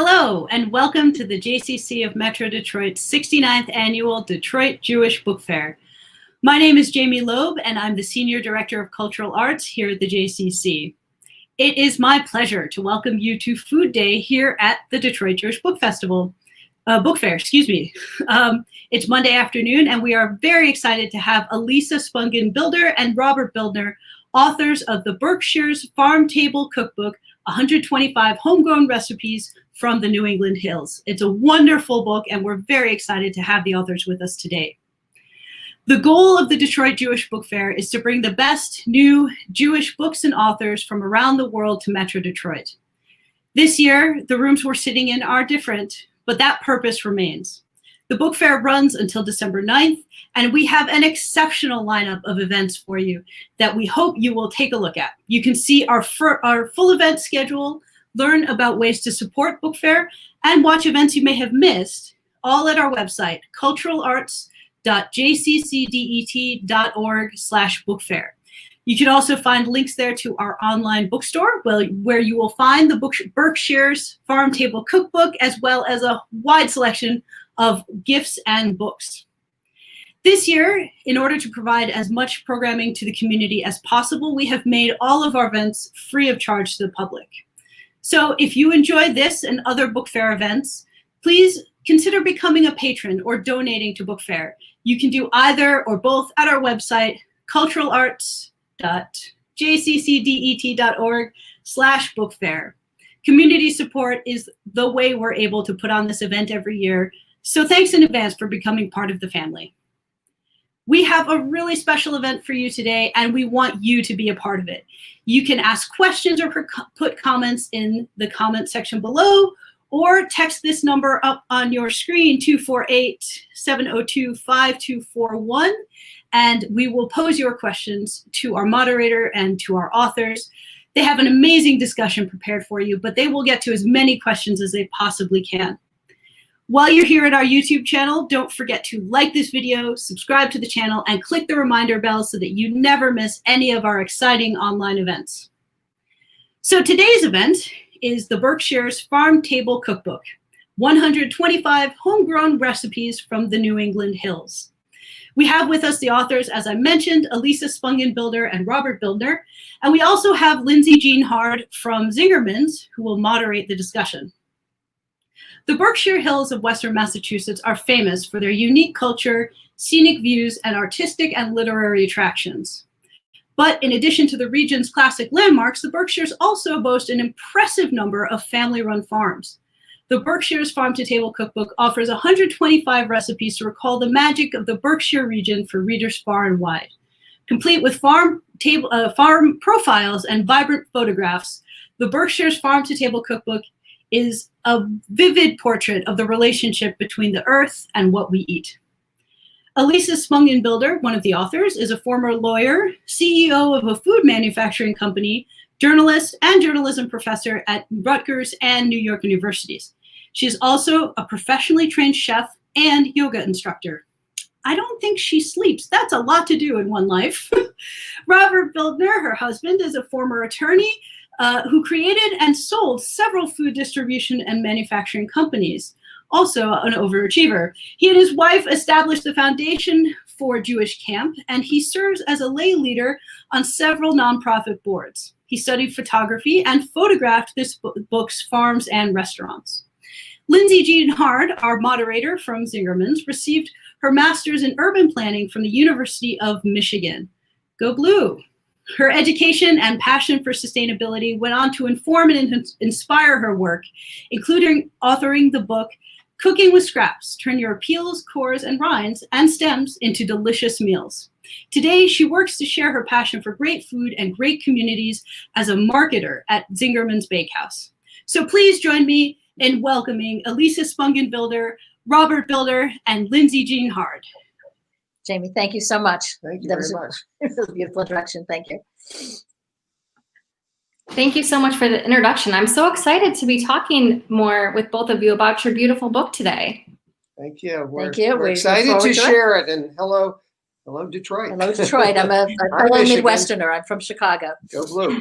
Hello, and welcome to the JCC of Metro Detroit's 69th Annual Detroit Jewish Book Fair. My name is Jamie Loeb, and I'm the Senior Director of Cultural Arts here at the JCC. It is my pleasure to welcome you to Food Day here at the Detroit Jewish Book Fair, It's Monday afternoon, and we are very excited to have Elisa Spungen Bildner and Robert Bildner, authors of the Berkshires Farm Table Cookbook, 125 Homegrown Recipes from the New England Hills. It's a wonderful book, and we're very excited to have the authors with us today. The goal of the Detroit Jewish Book Fair is to bring the best new Jewish books and authors from around the world to Metro Detroit. This year, the rooms we're sitting in are different, but that purpose remains. The book fair runs until December 9th, and we have an exceptional lineup of events for you that we hope you will take a look at. You can see our full event schedule, learn about ways to support book fair, and watch events you may have missed, all at our website, culturalarts.jccdet.org/bookfair. You can also find links there to our online bookstore, where you will find the Berkshires Farm Table Cookbook, as well as a wide selection of gifts and books. This year, in order to provide as much programming to the community as possible, we have made all of our events free of charge to the public. So if you enjoy this and other book fair events, please consider becoming a patron or donating to book fair. You can do either or both at our website, culturalarts.jccdet.org/bookfair. Community support is the way we're able to put on this event every year, so thanks in advance for becoming part of the family. We have a really special event for you today, and we want you to be a part of it. You can ask questions or put comments in the comment section below, or text this number up on your screen, 248-702-5241, and we will pose your questions to our moderator and to our authors. They have an amazing discussion prepared for you, but they will get to as many questions as they possibly can. While you're here at our YouTube channel, don't forget to like this video, subscribe to the channel, and click the reminder bell so that you never miss any of our exciting online events. So today's event is the Berkshires Farm Table Cookbook, 125 Homegrown Recipes from the New England Hills. We have with us the authors, as I mentioned, Elisa Spungen Bildner and Robert Bildner, and we also have Lindsay-Jean Hard from Zingerman's, who will moderate the discussion. The Berkshire Hills of Western Massachusetts are famous for their unique culture, scenic views, and artistic and literary attractions. But in addition to the region's classic landmarks, the Berkshires also boast an impressive number of family-run farms. The Berkshires Farm to Table Cookbook offers 125 recipes to recall the magic of the Berkshire region for readers far and wide. Complete with farm profiles and vibrant photographs, the Berkshires Farm to Table Cookbook is a vivid portrait of the relationship between the earth and what we eat. Elisa Spungen Bildner, one of the authors, is a former lawyer, CEO of a food manufacturing company, journalist, and journalism professor at Rutgers and New York universities. She is also a professionally trained chef and yoga instructor. I don't think she sleeps. That's a lot to do in one life. Robert Bildner, her husband, is a former attorney who created and sold several food distribution and manufacturing companies, also an overachiever. He and his wife established the Foundation for Jewish Camp, and he serves as a lay leader on several nonprofit boards. He studied photography and photographed this book's farms and restaurants. Lindsay-Jean Hard, our moderator from Zingerman's, received her master's in urban planning from the University of Michigan. Go Blue! Her education and passion for sustainability went on to inform and inspire her work, including authoring the book, Cooking with Scraps, Turn Your Peels, Cores, and Rinds and Stems into Delicious Meals. Today, she works to share her passion for great food and great communities as a marketer at Zingerman's Bakehouse. So please join me in welcoming Elisa Spungen Bildner, Robert Bildner, and Lindsay-Jean Hard. Jamie, thank you so much. Thank you very much. That was a beautiful introduction. Thank you. Thank you so much for the introduction. I'm so excited to be talking more with both of you about your beautiful book today. Thank you. Thank you. We're excited to share it. And hello, Detroit. Hello, Detroit. I'm a fellow Midwesterner. I'm from Chicago. Go Blue.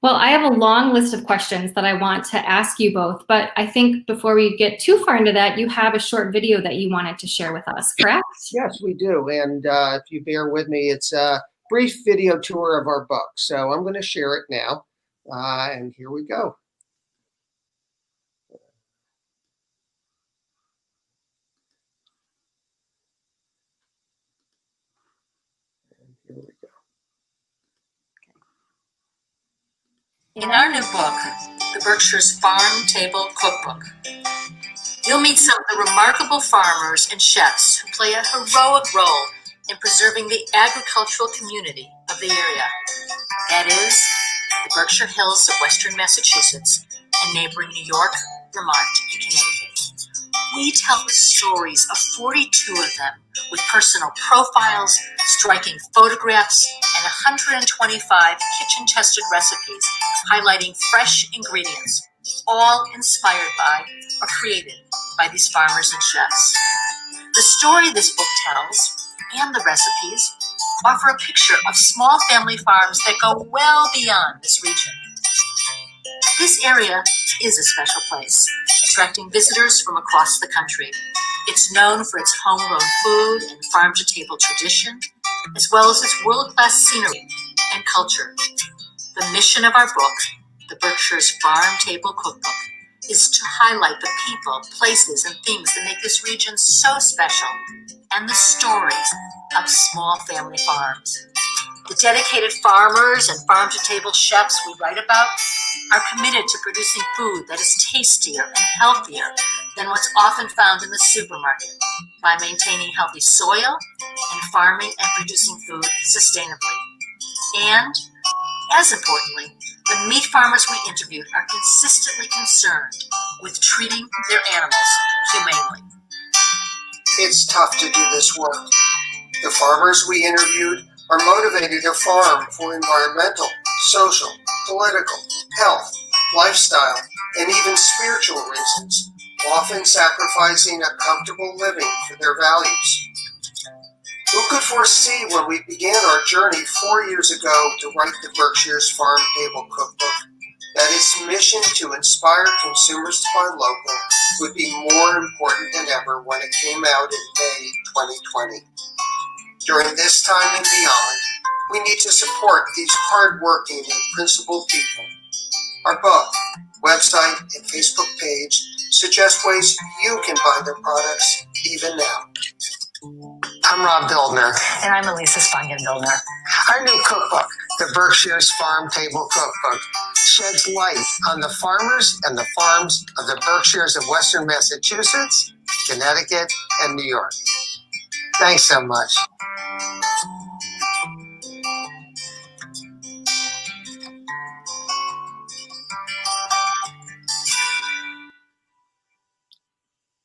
Well, I have a long list of questions that I want to ask you both, but I think before we get too far into that, you have a short video that you wanted to share with us, correct? Yes, we do. And if you bear with me, it's a brief video tour of our book. So I'm going to share it now. And here we go. And here we go. In our new book, The Berkshires Farm Table Cookbook, you'll meet some of the remarkable farmers and chefs who play a heroic role in preserving the agricultural community of the area. That is, the Berkshire Hills of Western Massachusetts and neighboring New York, Vermont, and Connecticut. We tell the stories of 42 of them with personal profiles, striking photographs, and 125 kitchen-tested recipes highlighting fresh ingredients, all inspired by or created by these farmers and chefs. The story this book tells, and the recipes, offer a picture of small family farms that go well beyond this region. This area is a special place, attracting visitors from across the country. It's known for its homegrown food and farm-to-table tradition, as well as its world-class scenery and culture. The mission of our book, The Berkshires Farm Table Cookbook, is to highlight the people, places, and things that make this region so special, and the stories of small family farms. The dedicated farmers and farm-to-table chefs we write about are committed to producing food that is tastier and healthier than what's often found in the supermarket by maintaining healthy soil and farming and producing food sustainably. And, as importantly, the meat farmers we interviewed are consistently concerned with treating their animals humanely. It's tough to do this work. The farmers we interviewed are motivated to farm for environmental, social, political, health, lifestyle, and even spiritual reasons, often sacrificing a comfortable living for their values. Who could foresee when we began our journey 4 years ago to write the Berkshires Farm Table Cookbook that its mission to inspire consumers to buy local would be more important than ever when it came out in May 2020. During this time and beyond, we need to support these hardworking and principled people. Our book, website, and Facebook page suggest ways you can buy their products even now. I'm Rob Bildner. And I'm Elisa Spungen, Bildner. Our new cookbook, the Berkshires Farm Table Cookbook, sheds light on the farmers and the farms of the Berkshires of Western Massachusetts, Connecticut, and New York. Thanks so much.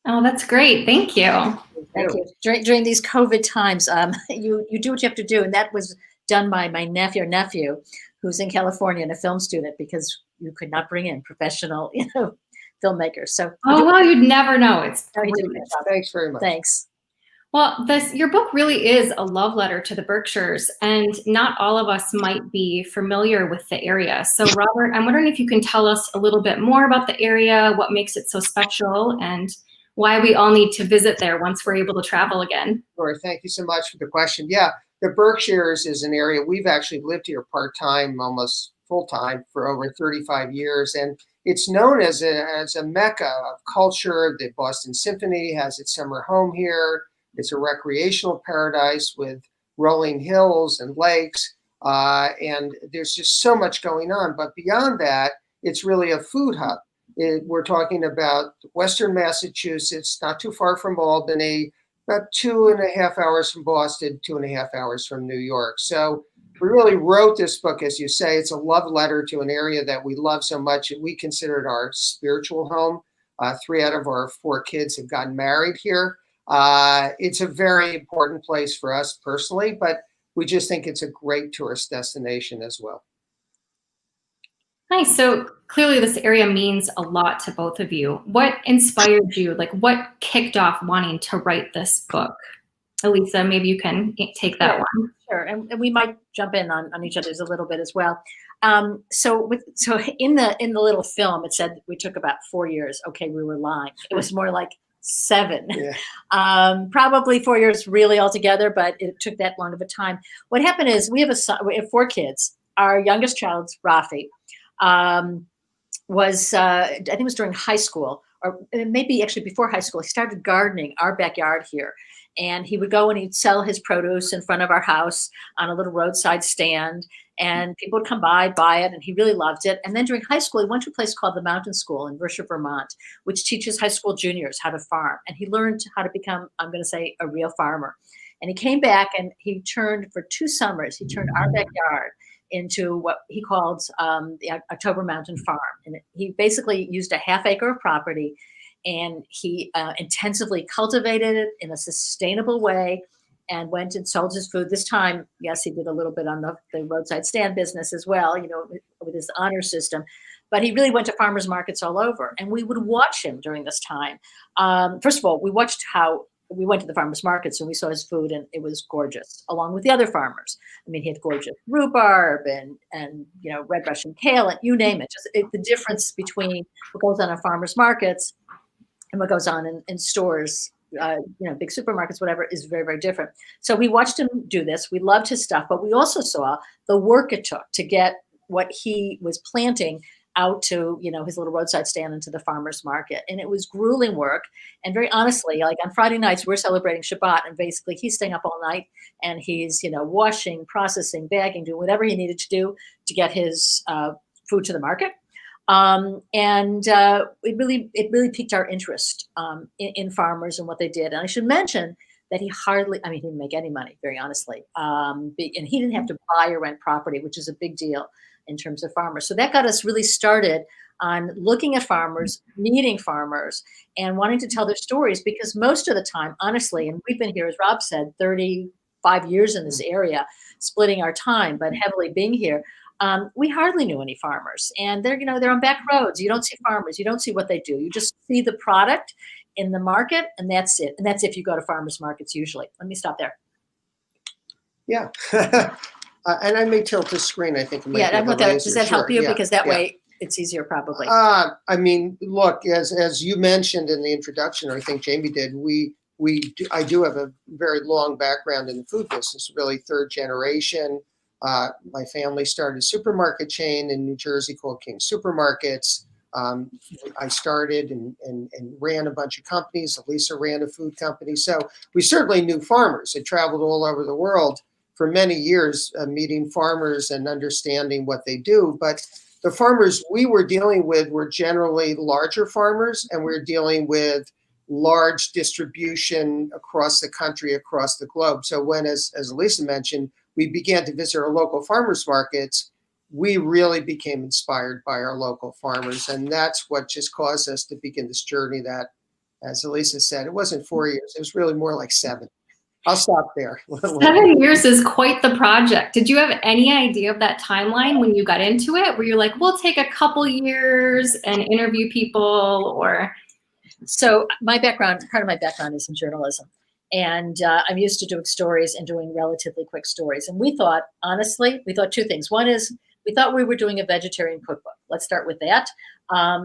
Oh, that's great. Thank you. Thank you. During these COVID times, you do what you have to do, and that was done by my nephew, who's in California and a film student, because you could not bring in professional, filmmakers. So, Oh, well, you'd never know. It's you did a good job. Thanks very much. Thanks. Well, your book really is a love letter to the Berkshires, and not all of us might be familiar with the area. So, Robert, I'm wondering if you can tell us a little bit more about the area, what makes it so special, and why we all need to visit there once we're able to travel again. Sure. Thank you so much for the question. Yeah, the Berkshires is an area we've actually lived here part-time, almost full-time, for over 35 years. And it's known as a mecca of culture. The Boston Symphony has its summer home here. It's a recreational paradise with rolling hills and lakes. And there's just so much going on. But beyond that, it's really a food hub. We're talking about Western Massachusetts, not too far from Albany, about 2.5 hours from Boston, 2.5 hours from New York. So we really wrote this book, as you say. It's a love letter to an area that we love so much, and we consider it our spiritual home. 3 out of our 4 kids have gotten married here. It's a very important place for us personally, but we just think it's a great tourist destination as well. Nice. So clearly this area means a lot to both of you. What inspired you? Like, what kicked off wanting to write this book? Elisa, maybe you can take that one. Sure, and we might jump in on each other's a little bit as well. So in the little film, it said we took about 4 years. Okay, we were lying. It was more like 7. Yeah. Probably 4 years really altogether, but it took that long of a time. What happened is we have 4 kids. Our youngest child, Rafi, was I think it was during high school, or maybe actually before high school. He started gardening our backyard here. And he would go and he'd sell his produce in front of our house on a little roadside stand. And people would come by, buy it, and he really loved it. And then during high school, he went to a place called the Mountain School in Berkshire, Vermont, which teaches high school juniors how to farm. And he learned how to become, I'm going to say, a real farmer. And he came back and he turned, for 2 summers, he turned our backyard into what he called the October Mountain Farm. And he basically used a ½ acre of property, and he intensively cultivated it in a sustainable way and went and sold his food. This time, yes, he did a little bit on the roadside stand business as well, with his honor system. But he really went to farmers markets all over. And we would watch him during this time. First of all, we watched how we went to the farmers markets and we saw his food, and it was gorgeous, along with the other farmers. I mean, he had gorgeous rhubarb and red Russian kale, and you name it. Just the difference between what goes on at farmers markets and what goes on in stores, big supermarkets, whatever, is very, very different. So we watched him do this. We loved his stuff, but we also saw the work it took to get what he was planting out to, his little roadside stand into the farmer's market. And it was grueling work. And very honestly, like on Friday nights, we're celebrating Shabbat, and basically he's staying up all night and he's, washing, processing, bagging, doing whatever he needed to do to get his food to the market. It really piqued our interest in farmers and what they did. And I should mention that he didn't make any money, very honestly. And he didn't have to buy or rent property, which is a big deal in terms of farmers. So that got us really started on looking at farmers, meeting farmers, and wanting to tell their stories, because most of the time, honestly, and we've been here, as Rob said, 35 years in this area, splitting our time, but heavily being here. We hardly knew any farmers, and they're on back roads. You don't see farmers. You don't see what they do. You just see the product in the market, and that's it. And that's if you go to farmers markets usually. Let me stop there. Yeah. And I may tilt the screen. I think it might does that help you? Yeah, because that way it's easier probably. I mean, look, as you mentioned in the introduction, or I think Jamie did, I do have a very long background in the food business, really 3rd generation. My family started a supermarket chain in New Jersey called King Supermarkets. I started and ran a bunch of companies. Elisa ran a food company. So we certainly knew farmers. I traveled all over the world for many years, meeting farmers and understanding what they do. But the farmers we were dealing with were generally larger farmers, and we're dealing with large distribution across the country, across the globe. So when, as Elisa mentioned, we began to visit our local farmers markets, we really became inspired by our local farmers. And that's what just caused us to begin this journey that, as Elisa said, it wasn't 4 years. It was really more like 7. I'll stop there. 7 years is quite the project. Did you have any idea of that timeline when you got into it? Were you like, we'll take a couple years and interview people, or? So part of my background is in journalism. And I'm used to doing stories and doing relatively quick stories. And we thought 2 things. One is we thought we were doing a vegetarian cookbook. Let's start with that,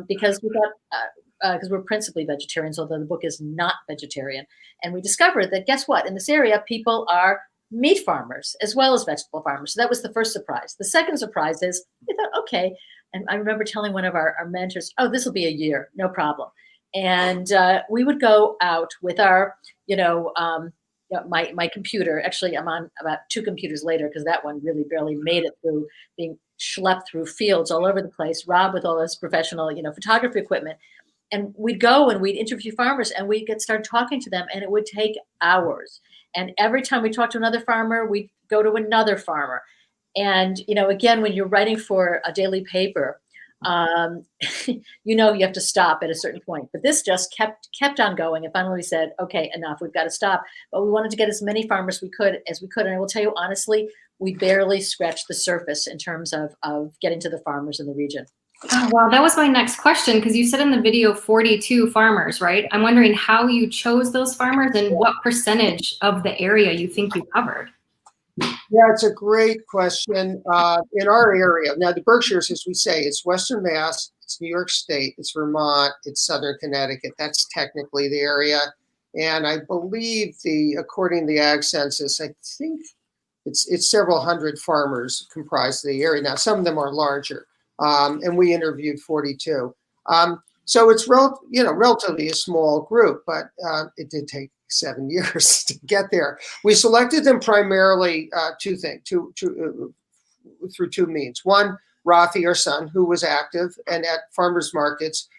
because we thought, because we're principally vegetarians, although the book is not vegetarian. And we discovered that, guess what? In this area, people are meat farmers as well as vegetable farmers. So that was the first surprise. The second surprise is we thought, okay. And I remember telling one of our mentors, oh, this will be a year, no problem. And we would go out with our, my computer. Actually, I'm on about 2 computers later because that one really barely made it through being schlepped through fields all over the place. Rob with all his professional, photography equipment. And we'd go and we'd interview farmers and we'd start talking to them, and it would take hours. And every time we talked to another farmer, we'd go to another farmer. And, again, when you're writing for a daily paper, you have to stop at a certain point. But this just kept on going. And finally we said, okay, enough, we've got to stop. But we wanted to get as many farmers as we could. And I will tell you, honestly, we barely scratched the surface in terms of getting to the farmers in the region. Oh, wow, that was my next question, because you said in the video 42 farmers, right? I'm wondering how you chose those farmers and what percentage of the area you think you covered. Yeah, it's a great question. In our area, now the Berkshires, as we say, it's Western Mass, it's New York State, it's Vermont, it's Southern Connecticut. That's technically the area. And I believe according to the Ag Census, I think it's several hundred farmers comprise the area. Now, some of them are larger, and we interviewed 42. So it's relatively a small group, but it did take 7 years to get there. We selected them primarily through two means. One, Rafi, our son, who was active and at farmers markets,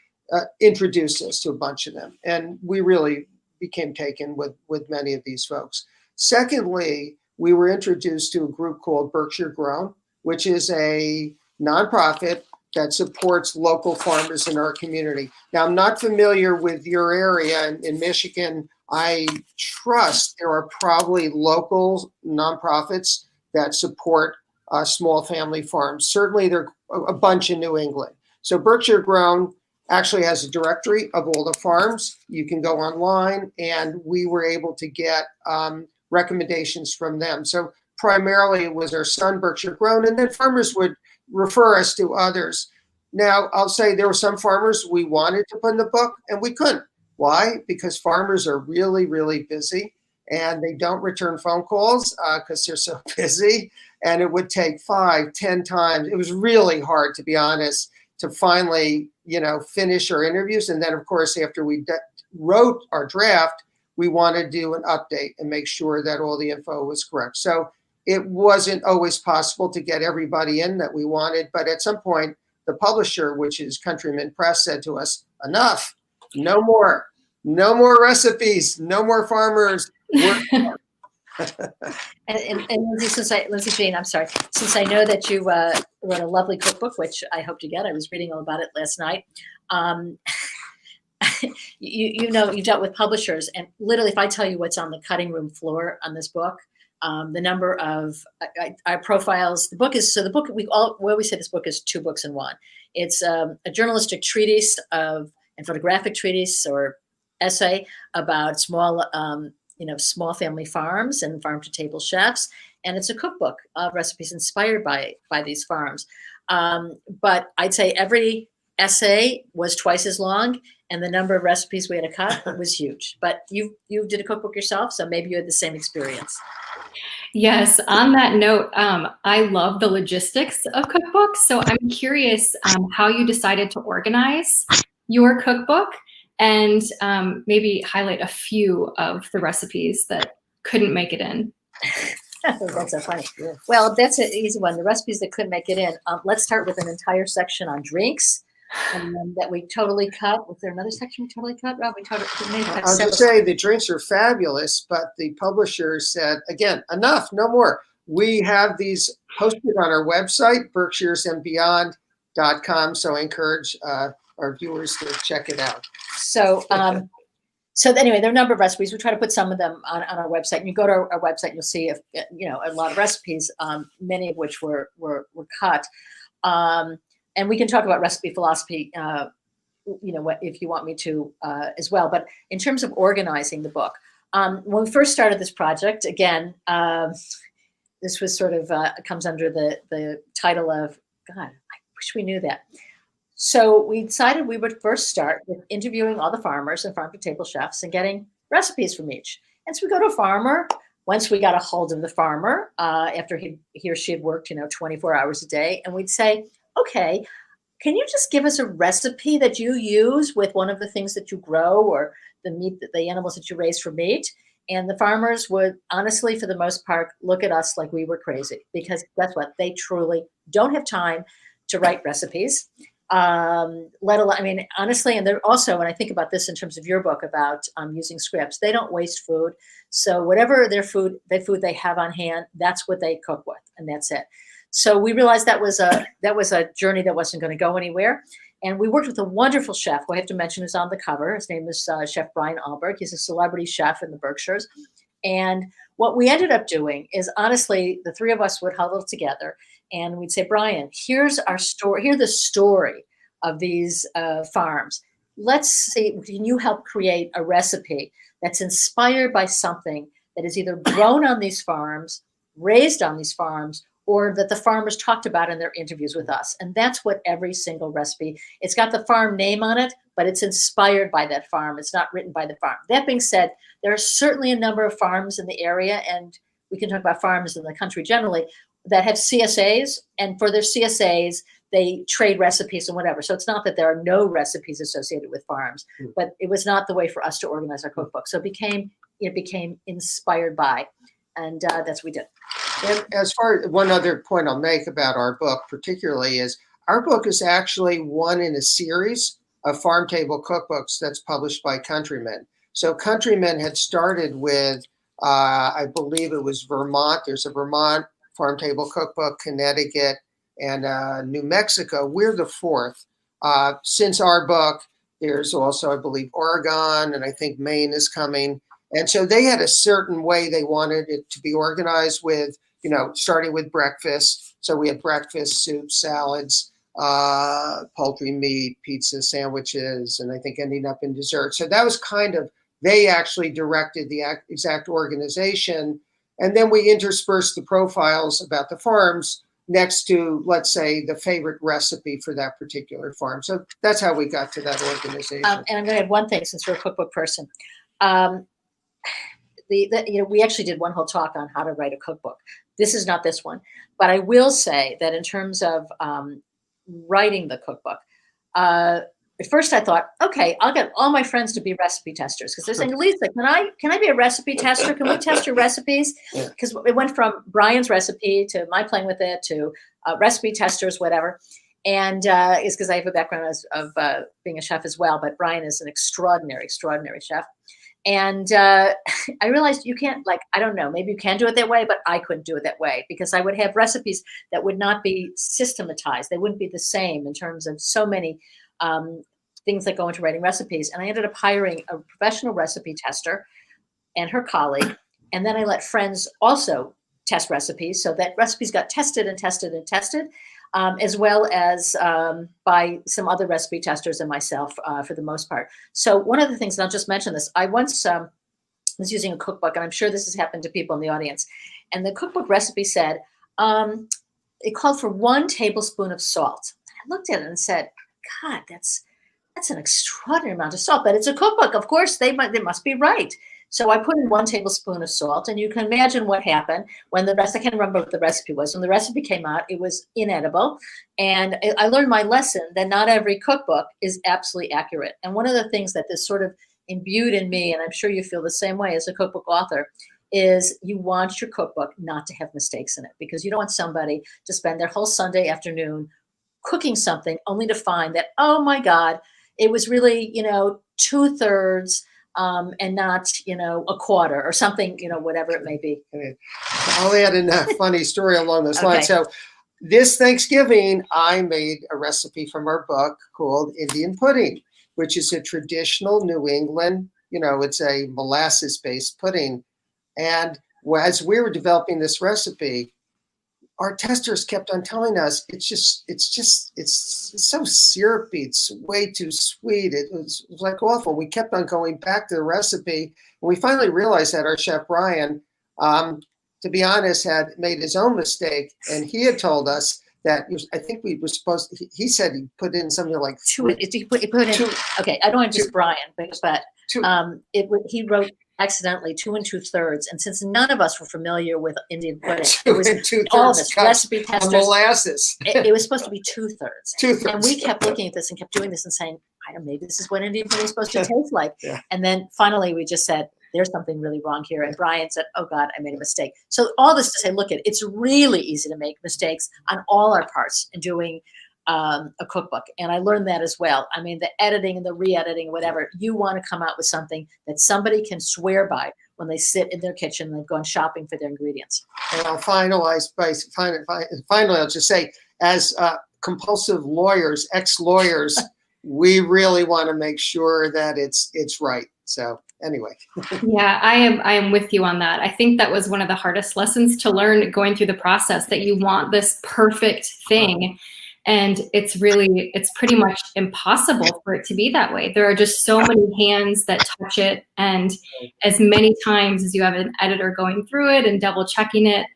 introduced us to a bunch of them, and we really became taken with many of these folks. Secondly, we were introduced to a group called Berkshire Grown, which is a nonprofit that supports local farmers in our community. Now, I'm not familiar with your area in Michigan. I trust there are probably local nonprofits that support small family farms. Certainly, there are a bunch in New England. So Berkshire Grown actually has a directory of all the farms. You can go online, and we were able to get recommendations from them. So primarily it was our son, Berkshire Grown, and then farmers would refer us to others. Now, I'll say there were some farmers we wanted to put in the book, and we couldn't. Why? Because farmers are really, really busy, and they don't return phone calls because they're so busy, and it would take 5-10 times. It was really hard, to be honest, to finally, finish our interviews. And then, of course, after we wrote our draft, we wanted to do an update and make sure that all the info was correct. So it wasn't always possible to get everybody in that we wanted. But at some point, the publisher, which is Countryman Press, said to us, enough, no more recipes, no more farmers. And Lindsay-Jean, I'm sorry, since I know that you wrote a lovely cookbook, which I hope to get, I was reading all about it last night. You dealt with publishers, and literally, if I tell you what's on the cutting room floor on this book, the number of our profiles, the book we always say this book is 2 books in one. It's a journalistic treatise and photographic treatise or essay about small family farms and farm to table chefs, and it's a cookbook of recipes inspired by these farms. But I'd say every essay was twice as long, and the number of recipes we had to cut was huge. But you did a cookbook yourself, so maybe you had the same experience. Yes, on that note, I love the logistics of cookbooks. So I'm curious how you decided to organize your cookbook and maybe highlight a few of the recipes that couldn't make it in. That's so funny. Well, that's an easy one. The recipes that couldn't make it in. Let's start with an entire section on drinks. And then that we totally cut. Was there another section we totally cut? Rob, I'll just say the drinks are fabulous, but the publisher said, again, enough, no more. We have these posted on our website, berkshiresandbeyond.com. So I encourage our viewers to check it out. So, anyway, there are a number of recipes. We try to put some of them on our website. And you go to our website, and you'll see a lot of recipes, many of which were cut. And we can talk about recipe philosophy, if you want me to as well. But in terms of organizing the book, when we first started this project, again, this was sort of comes under the title of, God, I wish we knew that. So we decided we would first start with interviewing all the farmers and farm to table chefs and getting recipes from each. And so we go to a farmer. Once we got a hold of the farmer, after he or she had worked, 24 hours a day, and we'd say, okay, can you just give us a recipe that you use with one of the things that you grow or the animals that you raise for meat? And the farmers would honestly, for the most part, look at us like we were crazy, because guess what? They truly don't have time to write recipes. Let alone, honestly, and they're also, when I think about this in terms of your book about using scripts, they don't waste food. So whatever their food they have on hand, that's what they cook with, and that's it. So we realized that was a journey that wasn't going to go anywhere. And we worked with a wonderful chef, who I have to mention is on the cover. His name is Chef Brian Alberg. He's a celebrity chef in the Berkshires. And what we ended up doing is, honestly, the three of us would huddle together and we'd say, Brian, here's our story. Here's the story of these farms. Let's see, can you help create a recipe that's inspired by something that is either grown on these farms, raised on these farms, or that the farmers talked about in their interviews with us. And that's what every single recipe, it's got the farm name on it, but it's inspired by that farm. It's not written by the farm. That being said, there are certainly a number of farms in the area, and we can talk about farms in the country generally, that have CSAs, and for their CSAs, they trade recipes and whatever. So it's not that there are no recipes associated with farms, but it was not the way for us to organize our cookbook. So it became inspired by, and that's what we did. And as far as one other point I'll make about our book particularly is our book is actually one in a series of farm table cookbooks that's published by Countryman. So Countryman had started with, I believe it was Vermont. There's a Vermont farm table cookbook, Connecticut, and New Mexico. We're the fourth. Since our book, there's also, I believe, Oregon, and I think Maine is coming. And so they had a certain way they wanted it to be organized with, starting with breakfast. So we had breakfast, soup, salads, poultry, meat, pizza, sandwiches, and I think ending up in dessert. So that was kind of, they actually directed the exact organization. And then we interspersed the profiles about the farms next to, let's say, the favorite recipe for that particular farm. So that's how we got to that organization. And I'm going to add one thing, since you're a cookbook person. We actually did one whole talk on how to write a cookbook. This is not this one, but I will say that in terms of writing the cookbook, at first I thought, okay, I'll get all my friends to be recipe testers, because they're saying, Elisa, can I be a recipe tester? Can we test your recipes? Because it went from Brian's recipe to my playing with it to recipe testers, whatever. And it's because I have a background of being a chef as well, but Brian is an extraordinary, extraordinary chef. And I realized you can't, I don't know, maybe you can do it that way, but I couldn't do it that way, because I would have recipes that would not be systematized. They wouldn't be the same in terms of so many things that go into writing recipes. And I ended up hiring a professional recipe tester and her colleague. And then I let friends also test recipes, so that recipes got tested and tested and tested, as well as by some other recipe testers and myself for the most part. So one of the things, and I'll just mention this, I once was using a cookbook, and I'm sure this has happened to people in the audience, and the cookbook recipe said, it called for 1 tablespoon of salt. I looked at it and said, God, that's an extraordinary amount of salt, but it's a cookbook. Of course, they must be right. So I put in 1 tablespoon of salt, and you can imagine what happened when I can't remember what the recipe was. When the recipe came out, it was inedible. And I learned my lesson that not every cookbook is absolutely accurate. And one of the things that this sort of imbued in me, and I'm sure you feel the same way as a cookbook author, is you want your cookbook not to have mistakes in it, because you don't want somebody to spend their whole Sunday afternoon cooking something only to find that, oh my God, it was really, 2/3 and not, a quarter or something, whatever it may be. I'll add in a funny story along those lines. So this Thanksgiving, I made a recipe from our book called Indian pudding, which is a traditional New England, it's a molasses-based pudding. And as we were developing this recipe, our testers kept on telling us, it's so syrupy. It's way too sweet. It was like awful. We kept on going back to the recipe. And we finally realized that our chef, Brian, to be honest, had made his own mistake. And he had told us that I think we were supposed to, he said he put in something like okay, I don't want just Brian, but he wrote accidentally 2 2/3, and since none of us were familiar with Indian pudding, it was all of us recipe testers. Molasses. It was supposed to be 2/3. 2/3. And we kept looking at this and kept doing this and saying, I don't know, maybe this is what Indian pudding is supposed to taste like. Yeah. And then finally we just said, there's something really wrong here. And Brian said, oh God, I made a mistake. So all this to say, look, it's really easy to make mistakes on all our parts in doing a cookbook. And I learned that as well. I mean, the editing and the re-editing, whatever, you want to come out with something that somebody can swear by when they sit in their kitchen and they've gone shopping for their ingredients. And I'll finalize by finally, I'll just say, as compulsive lawyers, ex-lawyers, we really want to make sure that it's right. So anyway. Yeah, I am with you on that. I think that was one of the hardest lessons to learn going through the process, that you want this perfect thing. And it's pretty much impossible for it to be that way. There are just so many hands that touch it. And as many times as you have an editor going through it and double checking it,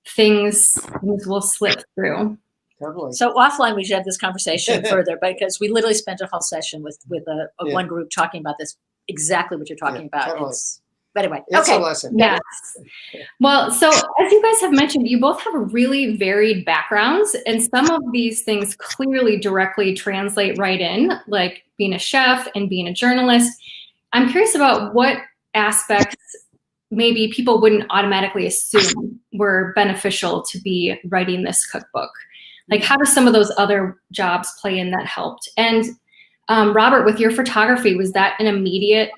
things will slip through. Totally. So offline, we should have this conversation further, because we literally spent a whole session with one group talking about this, exactly what you're talking about. Totally. But anyway, It's okay. a lesson. Yes. Well, so as you guys have mentioned, you both have really varied backgrounds, and some of these things clearly directly translate right in, like being a chef and being a journalist. I'm curious about what aspects maybe people wouldn't automatically assume were beneficial to be writing this cookbook. Like, how do some of those other jobs play in that helped? And Robert, with your photography, was that an immediate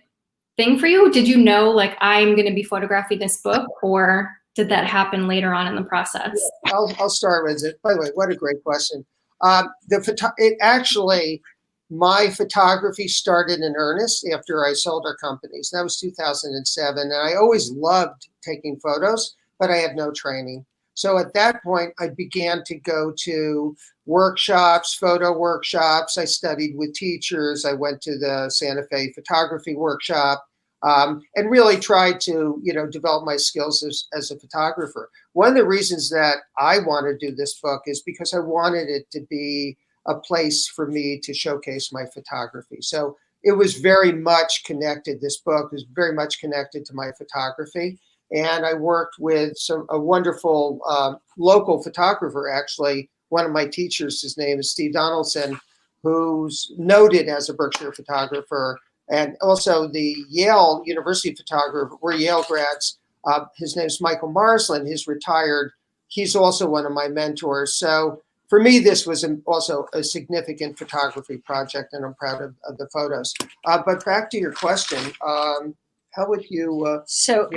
thing for you? Did you know, like, I'm going to be photographing this book, or did that happen later on in the process? I'll start with it. By the way, what a great question. My photography started in earnest after I sold our companies. That was 2007. And I always loved taking photos, but I had no training. So at that point, I began to go to workshops, photo workshops. I studied with teachers. I went to the Santa Fe photography workshop, and really tried to, develop my skills as a photographer. One of the reasons that I want to do this book is because I wanted it to be a place for me to showcase my photography. So it was very much connected. This book was very much connected to my photography. And I worked with a wonderful local photographer, actually. One of my teachers, his name is Steve Donaldson, who's noted as a Berkshire photographer, and also the Yale University photographer. We're Yale grads. His name is Michael Marsland. He's retired. He's also one of my mentors. So for me, this was also a significant photography project, and I'm proud of the photos. But back to your question. How would you? So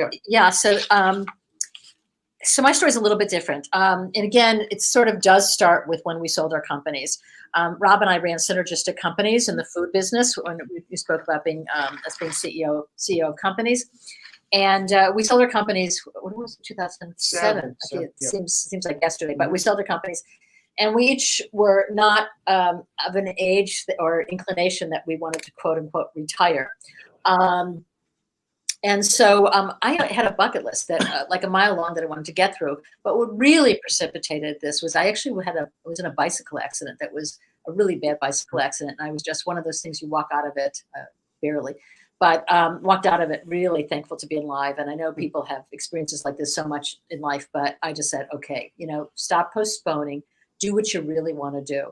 my story is a little bit different. And again, it sort of does start with when we sold our companies. Rob and I ran synergistic companies in the food business when we spoke about being CEO of companies. And we sold our companies. What was it? 2007. It seems like yesterday, but we sold our companies. And we each were not of an age or inclination that we wanted to, quote unquote, retire. And so I had a bucket list that like a mile long that I wanted to get through. But what really precipitated this was I actually was in a bicycle accident that was a really bad bicycle accident. And I was just one of those things you walk out of it, barely, but walked out of it really thankful to be alive. And I know people have experiences like this so much in life, but I just said, okay, stop postponing, do what you really want to do.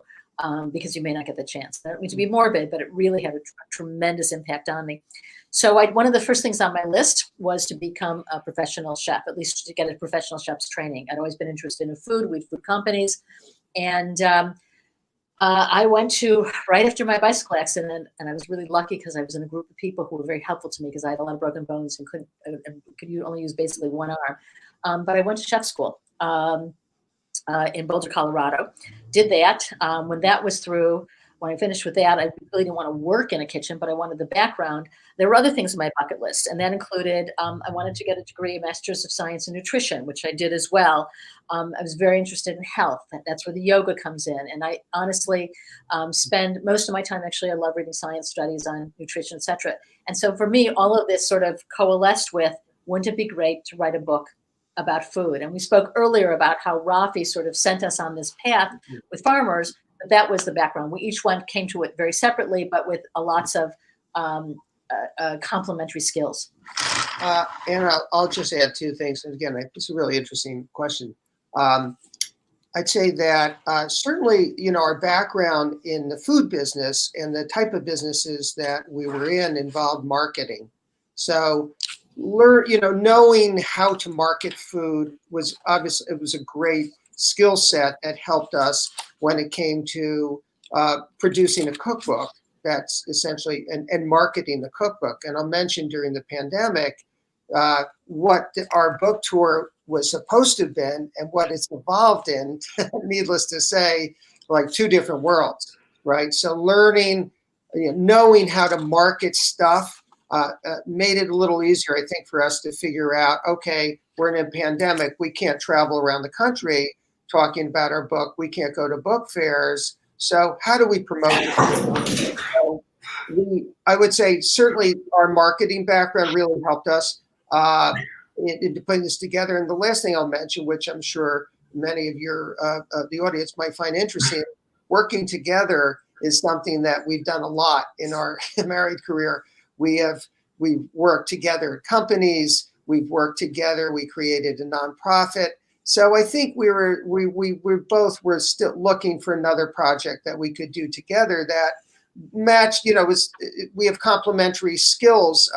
Because you may not get the chance. I don't mean to be morbid, but it really had a tremendous impact on me. So one of the first things on my list was to become a professional chef, at least to get a professional chef's training. I'd always been interested in food. We had food companies. And I went to, right after my bicycle accident, and I was really lucky because I was in a group of people who were very helpful to me because I had a lot of broken bones and could only use basically one arm. But I went to chef school. In Boulder, Colorado, did that. When that was through, when I finished with that, I really didn't want to work in a kitchen, but I wanted the background. There were other things on my bucket list, and that included I wanted to get a degree, a Master's of Science in Nutrition, which I did as well. I was very interested in health. That's where the yoga comes in, and I honestly spend most of my time, actually, I love reading science studies on nutrition, etc. And so for me, all of this sort of coalesced with, wouldn't it be great to write a book about food? And we spoke earlier about how Rafi sort of sent us on this path with farmers, but that was the background. We each came to it very separately, but with lots of complementary skills. And I'll just add two things. And again, it's a really interesting question. I'd say that certainly, our background in the food business and the type of businesses that we were in involved marketing. So knowing how to market food was obviously, it was a great skill set that helped us when it came to producing a cookbook that's essentially, and marketing the cookbook. And I'll mention during the pandemic, what our book tour was supposed to have been and what it's evolved in, needless to say, like two different worlds, right? So learning, knowing how to market stuff made it a little easier, I think, for us to figure out, okay, we're in a pandemic. We can't travel around the country talking about our book. We can't go to book fairs. So how do we promote it? So I would say certainly our marketing background really helped us in putting this together. And the last thing I'll mention, which I'm sure many of your the audience might find interesting, working together is something that we've done a lot in our married career. We've worked together at companies. We've worked together. We created a nonprofit. So I think we both were still looking for another project that we could do together that matched. We have complementary skills,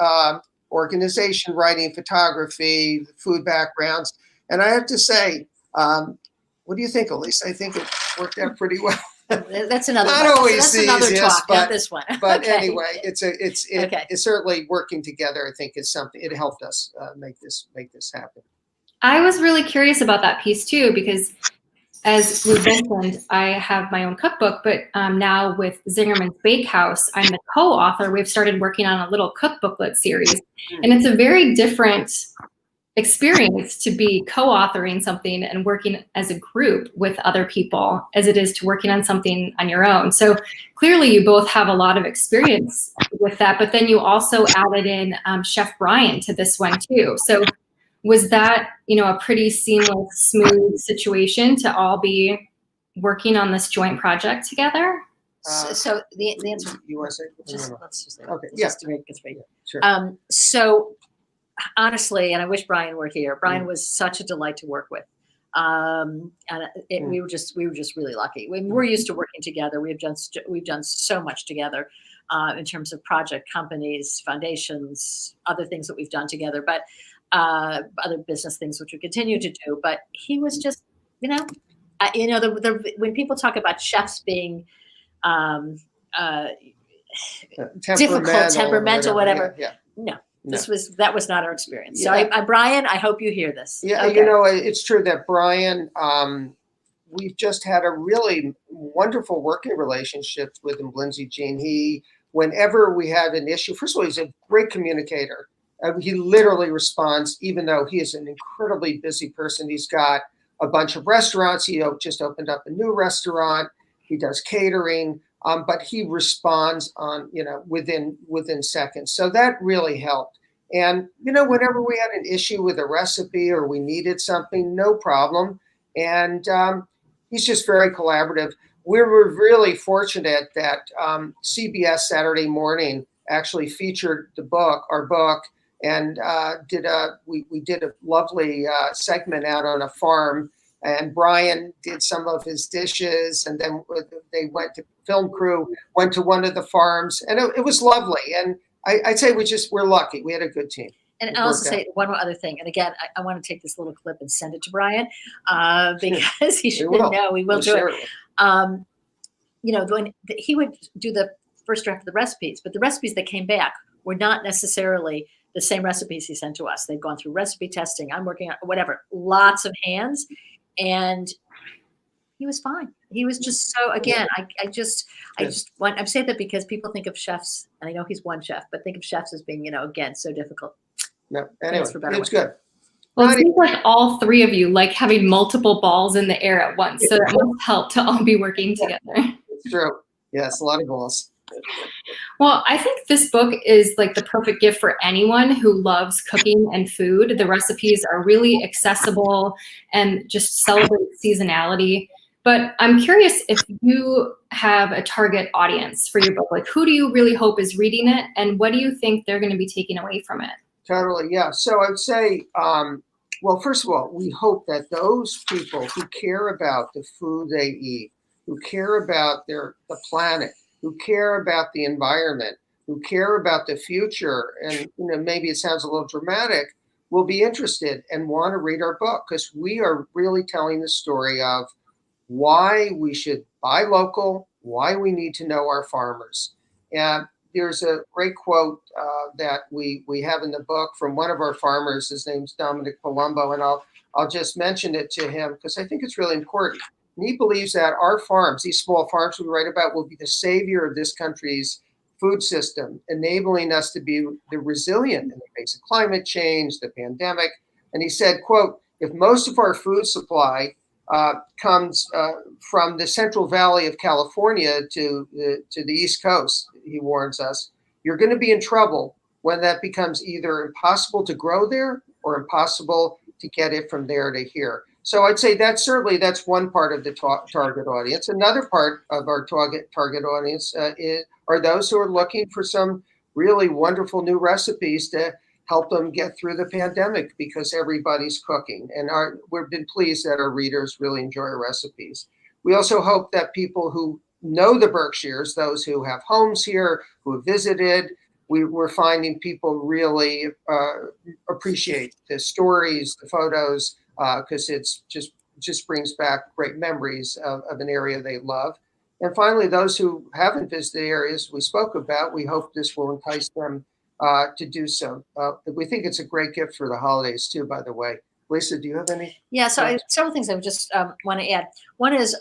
organization, writing, photography, food backgrounds, and I have to say, what do you think, Elisa? I think it worked out pretty well. That's another. Not always that's the another easiest, talk, but, not this one. But Okay. anyway, it's Okay. certainly working together. I think is something. It helped us make this happen. I was really curious about that piece too, because as we mentioned, I have my own cookbook, but now with Zingerman's Bakehouse, I'm the co-author. We've started working on a little cookbooklet series, and it's a very different experience to be co-authoring something and working as a group with other people as it is to working on something on your own. So clearly you both have a lot of experience with that, but then you also added in Chef Brian to this one too. So was that, a pretty seamless, smooth situation to all be working on this joint project together? So the answer. You want to say? Let's just Okay. just to make it straight. Sure. So honestly, and I wish Brian were here. Brian was such a delight to work with. We were just really lucky. We're used to working together. We've done so much together in terms of project companies, foundations, other things that we've done together, but other business things which we continue to do. But he was just, when people talk about chefs being difficult, temperamental, whatever. Yeah. No. That was not our experience. So Yeah. Brian, I hope you hear this. Yeah, Okay. it's true that Brian, we've just had a really wonderful working relationship with him, Lindsay-Jean. Whenever we have an issue, first of all, he's a great communicator. He literally responds, even though he is an incredibly busy person. He's got a bunch of restaurants. He just opened up a new restaurant. He does catering, but he responds on, within seconds. So that really helped. And, whenever we had an issue with a recipe or we needed something, no problem. And he's just very collaborative. We were really fortunate that CBS Saturday Morning actually featured our book, and we did a lovely segment out on a farm. And Brian did some of his dishes, and then film crew went to one of the farms, and it was lovely. And I'd say we're lucky. We had a good team. And I'll also say one more other thing. And again, I want to take this little clip and send it to Brian because he should know we will do it. When he would do the first draft of the recipes, but the recipes that came back were not necessarily the same recipes he sent to us. They'd gone through recipe testing. I'm working on whatever, lots of hands. And he was fine. He was just so, again, I'm saying that because people think of chefs, and I know he's one chef, but think of chefs as being, again, so difficult. No, anyway, it's good. Well, it seems like all three of you like having multiple balls in the air at once. So that must help to all be working together. It's true. Yes, a lot of balls. Well, I think this book is like the perfect gift for anyone who loves cooking and food. The recipes are really accessible and just celebrate seasonality. But I'm curious if you have a target audience for your book. Like, who do you really hope is reading it, and what do you think they're going to be taking away from it? Totally, yeah. So I would say, well, first of all, we hope that those people who care about the food they eat, who care about the planet, who care about the environment, who care about the future, and maybe it sounds a little dramatic, will be interested and want to read our book, because we are really telling the story of why we should buy local, why we need to know our farmers. And there's a great quote that we have in the book from one of our farmers. His name's Dominic Palumbo, and I'll just mention it to him because I think it's really important. And he believes that our farms, these small farms we write about, will be the savior of this country's food system, enabling us to be resilient in the face of climate change, the pandemic. And he said, quote, if most of our food supply comes from the Central Valley of California to the East Coast, he warns us, you're going to be in trouble when that becomes either impossible to grow there or impossible to get it from there to here. So I'd say that's one part of the target audience. Another part of our target audience are those who are looking for some really wonderful new recipes to help them get through the pandemic, because everybody's cooking. And we've been pleased that our readers really enjoy our recipes. We also hope that people who know the Berkshires, those who have homes here, who have visited, we're finding people really appreciate the stories, the photos, because it's just brings back great memories of an area they love. And finally, those who haven't visited areas we spoke about, we hope this will entice them to do so. We think it's a great gift for the holidays too, by the way. Lisa, do you have any? Yeah, so several things I would just want to add. One is,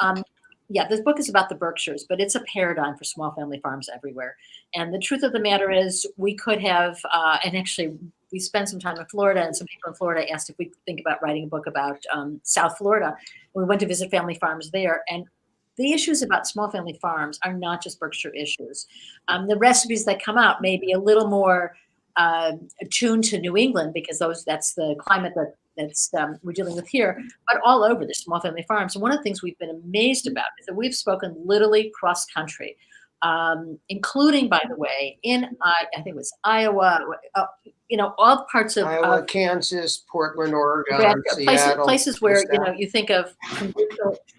this book is about the Berkshires, but it's a paradigm for small family farms everywhere. And the truth of the matter is we could have, and actually we spent some time in Florida, and some people in Florida asked if we could think about writing a book about South Florida. We went to visit family farms there, and the issues about small family farms are not just Berkshire issues. The recipes that come out may be a little more attuned to New England, because that's the climate that's we're dealing with here, but all over the small family farms. And one of the things we've been amazed about is that we've spoken literally cross country, including, by the way, in I think it was Iowa, all parts of Iowa, Kansas, Portland, Oregon, Seattle, places where you think of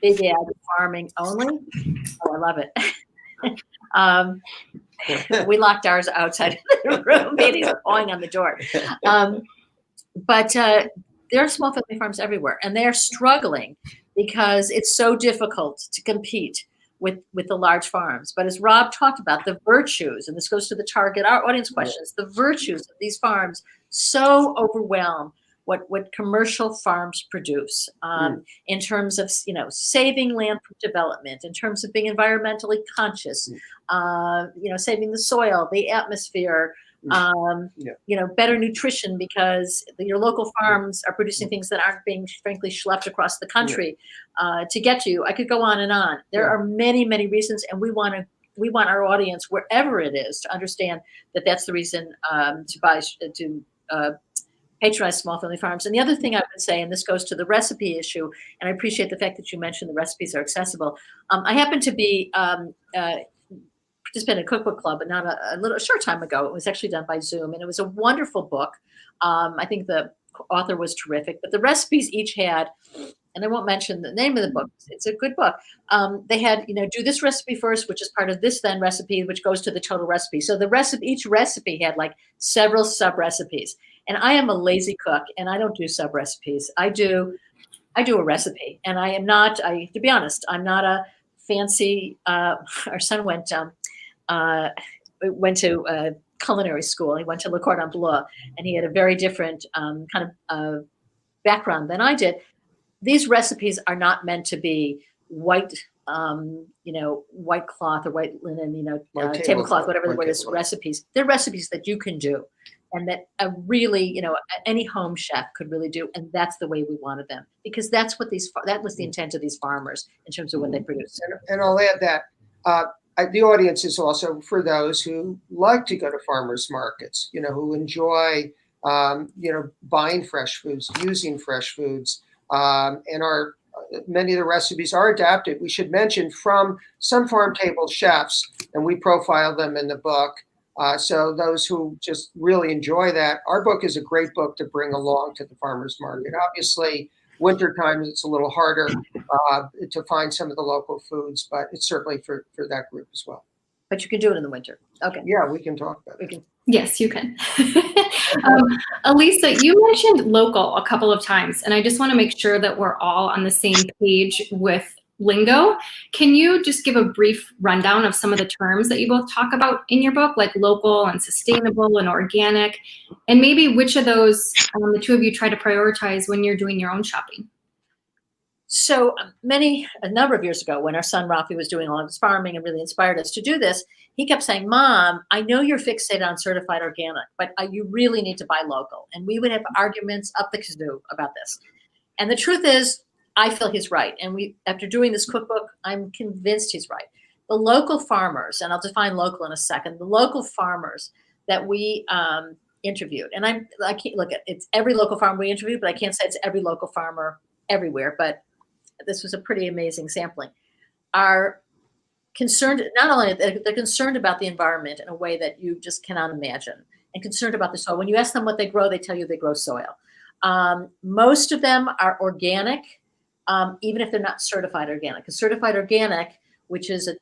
big ag farming only. Oh, I love it. We locked ours outside the room. Baby's pawing on the door. But there are small family farms everywhere, and they're struggling because it's so difficult to compete with the large farms. But as Rob talked about, the virtues, and this goes to the target our audience questions, the virtues of these farms so overwhelm what commercial farms produce in terms of saving land from development, in terms of being environmentally conscious, saving the soil, the atmosphere, better nutrition, because your local farms are producing things that aren't being, frankly, schlepped across the country to get to you. I could go on and on. There are many, many reasons, and we want our audience, wherever it is, to understand that that's the reason to patronize small family farms. And the other thing I would say, and this goes to the recipe issue, and I appreciate the fact that you mentioned the recipes are accessible. I happen to be participated in a cookbook club, but not a short time ago. It was actually done by Zoom, and it was a wonderful book. I think the author was terrific, but the recipes each had, and I won't mention the name of the book, it's a good book. They had, do this recipe first, which is part of this then recipe, which goes to the total recipe. So each recipe had like several sub recipes. And I am a lazy cook, and I don't do sub recipes. I do a recipe, and I am not, to be honest, I'm not a fancy, our son went to culinary school. He went to Le Cordon Bleu, and he had a very different kind of background than I did. These recipes are not meant to be white, white cloth or white linen, tablecloth, whatever the word is, recipes. They're recipes that you can do, and that really, any home chef could really do. And that's the way we wanted them, because that was the intent of these farmers in terms of what they produce. And I'll add that the audience is also for those who like to go to farmers markets, who enjoy, buying fresh foods, using fresh foods, and many of the recipes are adapted. We should mention from some farm table chefs, and we profile them in the book. So those who just really enjoy that, our book is a great book to bring along to the farmers market. Obviously, wintertime it's a little harder to find some of the local foods, but it's certainly for that group as well. But you can do it in the winter. Okay. Yeah, we can talk about it. Yes, you can. Elisa, you mentioned local a couple of times, and I just want to make sure that we're all on the same page with lingo. Can you just give a brief rundown of some of the terms that you both talk about in your book, like local and sustainable and organic, and maybe which of those the two of you try to prioritize when you're doing your own shopping? So a number of years ago, when our son Rafi was doing all of his farming and really inspired us to do this, he kept saying, "Mom, I know you're fixated on certified organic, but you really need to buy local." And we would have arguments up the kazoo about this. And the truth is, I feel he's right. And after doing this cookbook, I'm convinced he's right. The local farmers, and I'll define local in a second, the local farmers that we interviewed, and I can't look at it's every local farmer we interviewed, but I can't say it's every local farmer everywhere, but this was a pretty amazing sampling, are concerned, not only they're concerned about the environment in a way that you just cannot imagine, and concerned about the soil. When you ask them what they grow, they tell you they grow soil. Most of them are organic, even if they're not certified organic. Because certified organic, which is a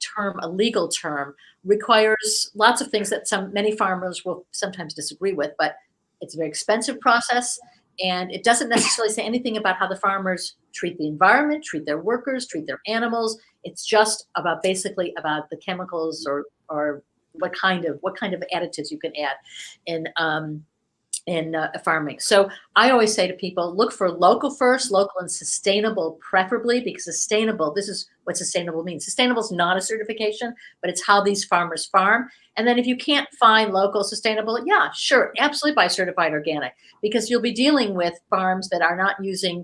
legal term, requires lots of things that many farmers will sometimes disagree with, but it's a very expensive process. And it doesn't necessarily say anything about how the farmers treat the environment, treat their workers, treat their animals. It's just basically about the chemicals or what kind of additives you can add in farming. So I always say to people, look for local first, local and sustainable preferably, because sustainable, this is what sustainable means. Sustainable is not a certification, but it's how these farmers farm. And then if you can't find local sustainable, yeah, sure, absolutely buy certified organic, because you'll be dealing with farms that are not using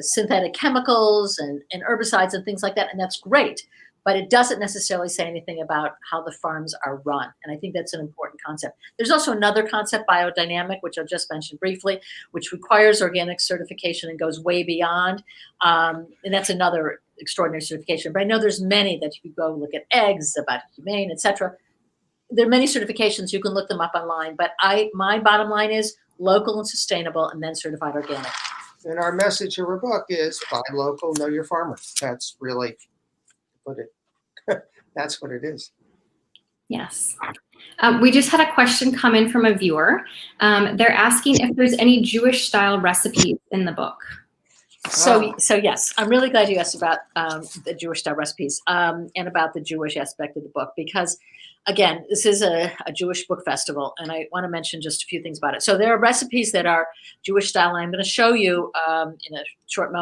synthetic chemicals and herbicides and things like that. And that's great. But it doesn't necessarily say anything about how the farms are run. And I think that's an important concept. There's also another concept, biodynamic, which I've just mentioned briefly, which requires organic certification and goes way beyond. And that's another extraordinary certification. But I know there's many that you go look at eggs, about humane, etc. There are many certifications. You can look them up online. But my bottom line is local and sustainable, and then certified organic. And our message of our book is buy local, know your farmer. That's really that's what it is. Yes. We just had a question come in from a viewer. They're asking if there's any Jewish style recipes in the book. So yes, I'm really glad you asked about the Jewish style recipes and about the Jewish aspect of the book, because again, this is a Jewish book festival, and I want to mention just a few things about it. So there are recipes that are Jewish style, and I'm going to show you in a short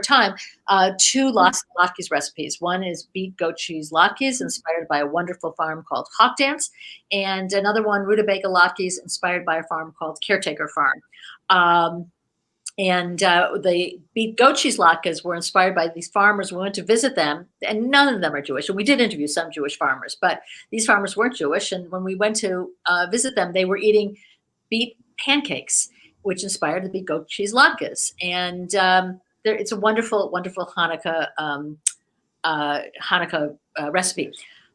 time 2 latkes recipes. One is beet goat cheese latkes, inspired by a wonderful farm called Hawk Dance, and another one, rutabaga latkes, inspired by a farm called Caretaker Farm. And the beet goat cheese latkes were inspired by these farmers. We went to visit them, and none of them are Jewish. And we did interview some Jewish farmers, but these farmers weren't Jewish. And when we went to visit them, they were eating beet pancakes, which inspired the beet goat cheese latkes. And it's a wonderful, wonderful Hanukkah recipe.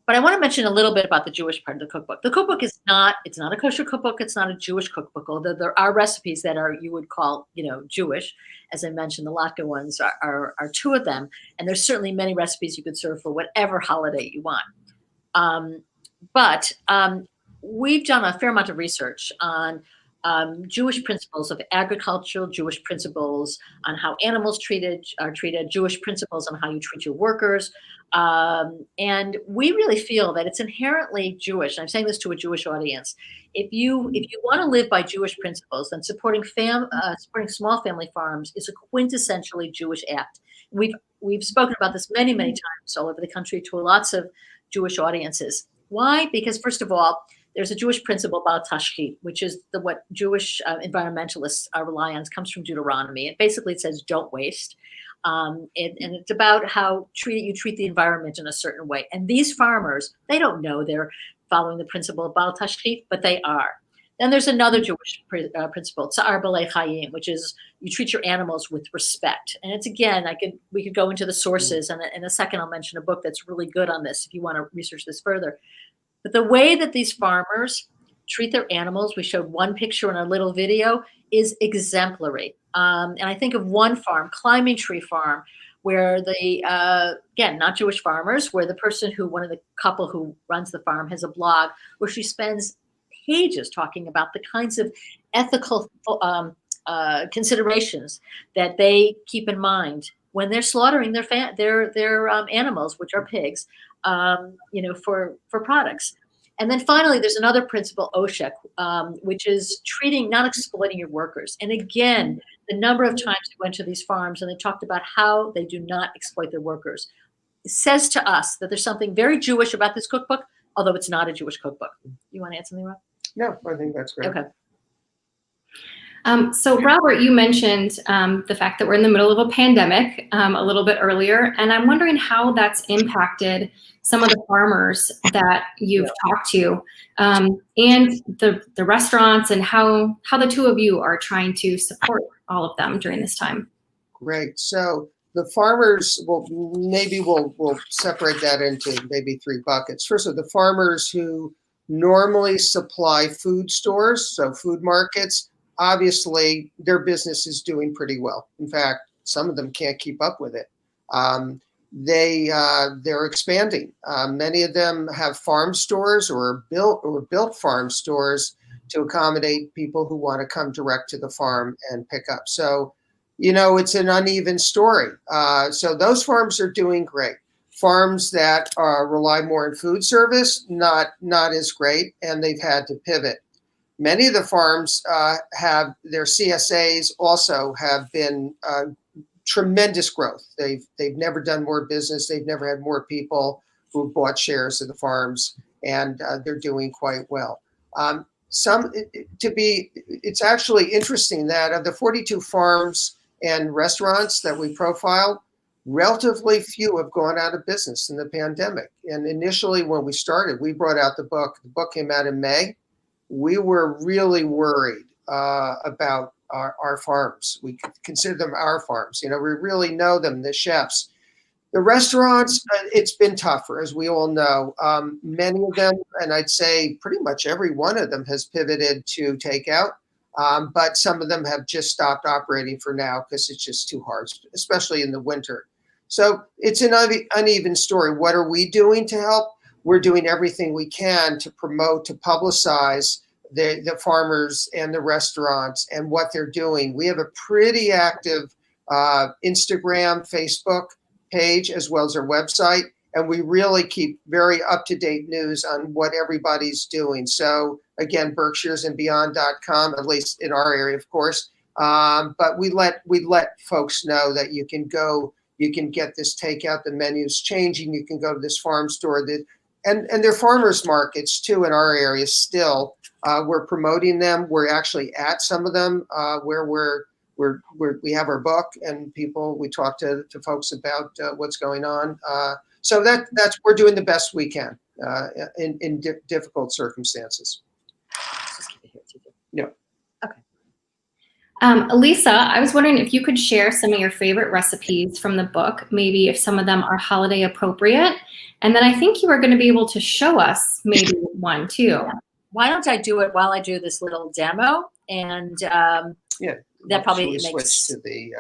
But I want to mention a little bit about the Jewish part of the cookbook. The cookbook it's not a kosher cookbook. It's not a Jewish cookbook, although there are recipes that you would call, Jewish. As I mentioned, the latke ones are 2 of them. And there's certainly many recipes you could serve for whatever holiday you want. But we've done a fair amount of research on Jewish principles of agricultural, Jewish principles on how animals are treated, Jewish principles on how you treat your workers. And we really feel that it's inherently Jewish. And I'm saying this to a Jewish audience. If you want to live by Jewish principles, then supporting small family farms is a quintessentially Jewish act. We've spoken about this many, many times all over the country to lots of Jewish audiences. Why? Because first of all, there's a Jewish principle about tashchit, which is what Jewish environmentalists rely on. It comes from Deuteronomy. Basically, it says don't waste. And it's about how you treat the environment in a certain way. And these farmers, they don't know they're following the principle of Baal Tashchit, but they are. Then there's another Jewish principle, Tsa'ar B'alei Chayim, which is you treat your animals with respect. And it's, again, we could go into the sources, and in a second I'll mention a book that's really good on this if you want to research this further. But the way that these farmers treat their animals, we showed one picture in our little video, is exemplary. And I think of one farm, Climbing Tree Farm, where again, not Jewish farmers, where one of the couple who runs the farm has a blog where she spends pages talking about the kinds of ethical considerations that they keep in mind when they're slaughtering their animals, which are pigs, for products. And then finally, there's another principle, OSHEC, which is treating, not exploiting your workers. And again, the number of times we went to these farms and they talked about how they do not exploit their workers. It says to us that there's something very Jewish about this cookbook, although it's not a Jewish cookbook. You want to add something, Rob? No, I think that's great. Okay. So Robert, you mentioned the fact that we're in the middle of a pandemic a little bit earlier, and I'm wondering how that's impacted some of the farmers that you've talked to, and the restaurants, and how the two of you are trying to support all of them during this time. Great. So the farmers, we'll separate that into maybe 3 buckets. First of all, the farmers who normally supply food stores, so food markets, obviously their business is doing pretty well. In fact, some of them can't keep up with it. They're expanding. Many of them have farm stores or built farm stores to accommodate people who want to come direct to the farm and pick up. So, it's an uneven story. So those farms are doing great. Farms that rely more on food service, not as great, and they've had to pivot. Many of the farms have their CSAs also have been tremendous growth. They've never done more business. They've never had more people who bought shares of the farms, and they're doing quite well. It's actually interesting that of the 42 farms and restaurants that we profiled, relatively few have gone out of business in the pandemic. And initially, when we started, we brought out the book. The book came out in May. We were really worried about our farms. We consider them our farms. We really know them, the chefs. The restaurants, it's been tougher, as we all know. Many of them, and I'd say pretty much every one of them, has pivoted to takeout. But some of them have just stopped operating for now because it's just too hard, especially in the winter. So it's an uneven story. What are we doing to help? We're doing everything we can to promote, to publicize the farmers and the restaurants and what they're doing. We have a pretty active Instagram, Facebook page, as well as our website. And we really keep very up-to-date news on what everybody's doing. So again, berkshiresandbeyond.com, at least in our area, of course. But we let folks know that you can go, you can get this takeout, the menu's changing, you can go to this farm store. And there are farmers markets too in our area still. We're promoting them. We're actually at some of them where we have our book and we talk to folks about what's going on. So that's we're doing the best we can in difficult circumstances. Yeah. Okay. Elisa, I was wondering if you could share some of your favorite recipes from the book, maybe if some of them are holiday appropriate. And then I think you were going to be able to show us maybe one too. Why don't I do it while I do this little demo? And that probably makes to the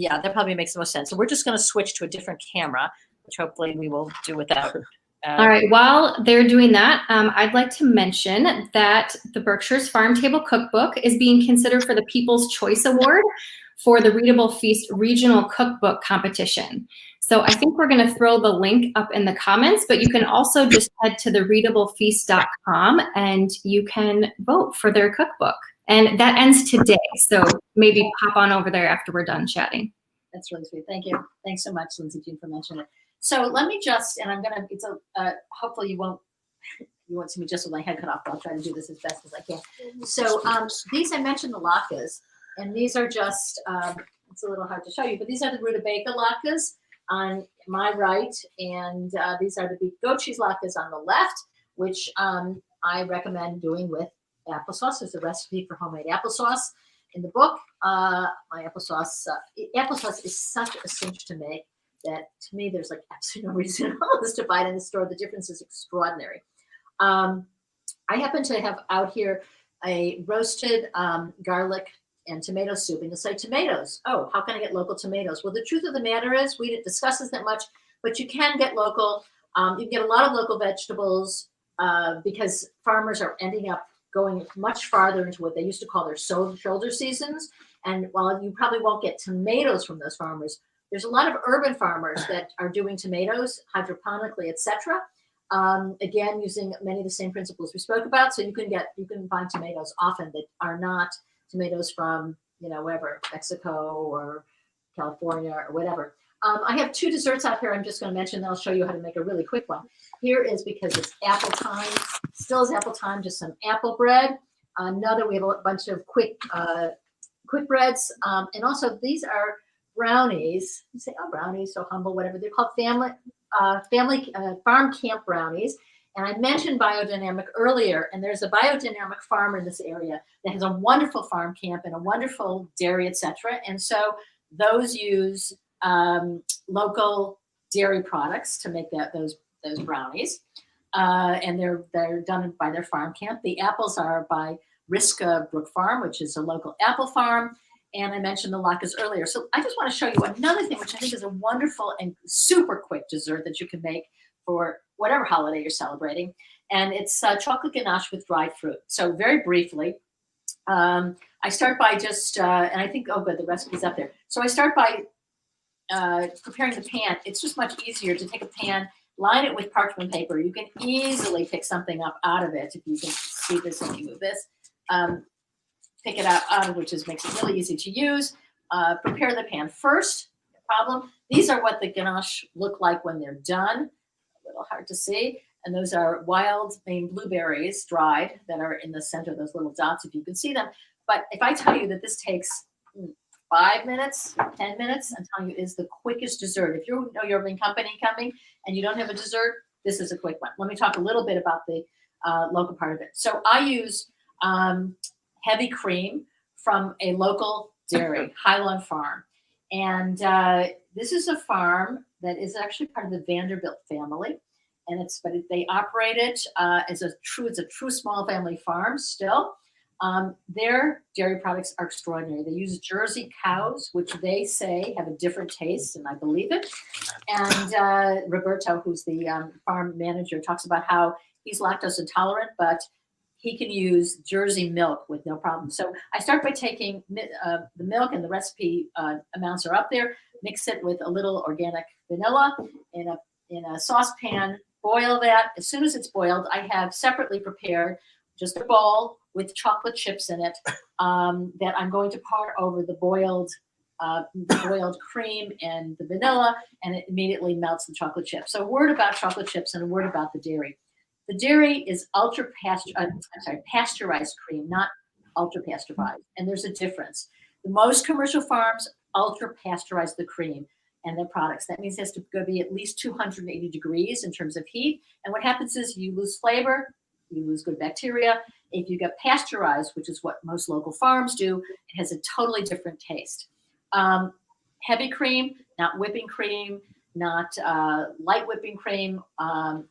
that probably makes the most sense. So we're just going to switch to a different camera, which hopefully we will do without. All right. While they're doing that, I'd like to mention that the Berkshires Farm Table Cookbook is being considered for the People's Choice Award for the Readable Feast Regional Cookbook Competition. So I think we're going to throw the link up in the comments, but you can also just head to thereadablefeast.com and you can vote for their cookbook. And that ends today. So maybe pop on over there after we're done chatting. That's really sweet. Thank you. Thanks so much, Lindsay-Jean, for mentioning it. So let me just, and I'm gonna, hopefully you won't see me just with my head cut off, but I'll try to do this as best as I can. So these, I mentioned the latkes, and these are just, it's a little hard to show you, but these are the rutabaga latkes on my right, and these are the beef goat cheese latkes on the left, which I recommend doing with applesauce. There's a recipe for homemade applesauce in the book. My applesauce is such a cinch to make that to me, there's like absolutely no reason to buy it in the store. The difference is extraordinary. I happen to have out here a roasted garlic and tomato soup. And you'll say, tomatoes. Oh, how can I get local tomatoes? Well, the truth of the matter is we didn't discuss this that much, but you can get local. You can get a lot of local vegetables because farmers are ending up going much farther into what they used to call their shoulder seasons. And while you probably won't get tomatoes from those farmers, there's a lot of urban farmers that are doing tomatoes hydroponically, etc. Again, using many of the same principles we spoke about. So you can find tomatoes often that are not tomatoes from, wherever, Mexico or California or whatever. I have 2 desserts out here I'm just going to mention, then I'll show you how to make a really quick one. Here is, because it's apple time, still is apple time, just some apple bread. We have a bunch of quick breads. And also these are brownies. You say, oh, brownies, so humble, whatever. They're called farm camp brownies. And I mentioned biodynamic earlier, and there's a biodynamic farmer in this area that has a wonderful farm camp and a wonderful dairy, etc. And so those use local dairy products to make those brownies. And they're done by their farm camp. The apples are by Riska Brook Farm, which is a local apple farm. And I mentioned the latkes earlier. So I just want to show you another thing, which I think is a wonderful and super quick dessert that you can make for whatever holiday you're celebrating. And it's chocolate ganache with dried fruit. So very briefly, I start by just, and I think, oh good, the recipe's up there. So I start by preparing the pan. It's just much easier to take a pan, line it with parchment paper. You can easily pick something up out of it. If you can see this, if you move this, pick it out of which makes it really easy to use. Prepare the pan first, no problem. These are what the ganache look like when they're done. A little hard to see. And those are wild Maine blueberries, dried, that are in the center, those little dots, if you can see them. But if I tell you that this takes 5 minutes, 10 minutes, I'm telling you, is the quickest dessert. If you know you're in company coming and you don't have a dessert, this is a quick one. Let me talk a little bit about the local part of it. So I use heavy cream from a local dairy, Highland Farm. And this is a farm that is actually part of the Vanderbilt family. And they operate it it's a true small family farm still. Their dairy products are extraordinary. They use Jersey cows, which they say have a different taste, and I believe it. And Roberto, who's the farm manager, talks about how he's lactose intolerant, but he can use Jersey milk with no problem. So I start by taking the milk, and the recipe amounts are up there. Mix it with a little organic vanilla in a saucepan. Boil that. As soon as it's boiled, I have separately prepared just a bowl with chocolate chips in it that I'm going to pour over the boiled cream and the vanilla, and it immediately melts the chocolate chips. So a word about chocolate chips and a word about the dairy. The dairy is pasteurized cream, not ultra pasteurized, and there's a difference. The most commercial farms ultra pasteurize the cream and their products. That means it has to be at least 280 degrees in terms of heat. And what happens is you lose flavor, you lose good bacteria. If you get pasteurized, which is what most local farms do, it has a totally different taste. Heavy cream, not whipping cream, not light whipping cream.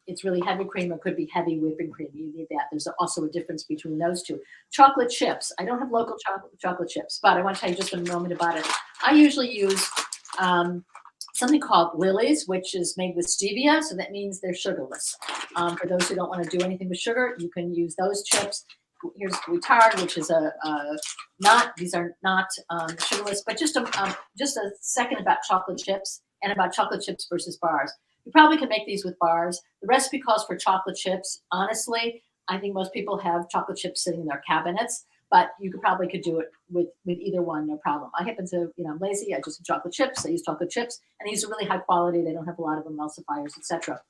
It's really heavy cream. It could be heavy whipping cream. You need that. There's also a difference between those two. Chocolate chips. I don't have local chocolate chips, but I want to tell you just a moment about it. I usually use something called Lily's, which is made with stevia. So that means they're sugarless. For those who don't want to do anything with sugar, you can use those chips. Here's Guitard, which is these are not sugarless, but just a second about chocolate chips and about chocolate chips versus bars. You probably can make these with bars. The recipe calls for chocolate chips. Honestly, I think most people have chocolate chips sitting in their cabinets, but you could do it with either one, no problem. I happen to, I'm lazy. I just have chocolate chips. I use chocolate chips, and these are really high quality. They don't have a lot of emulsifiers, etc.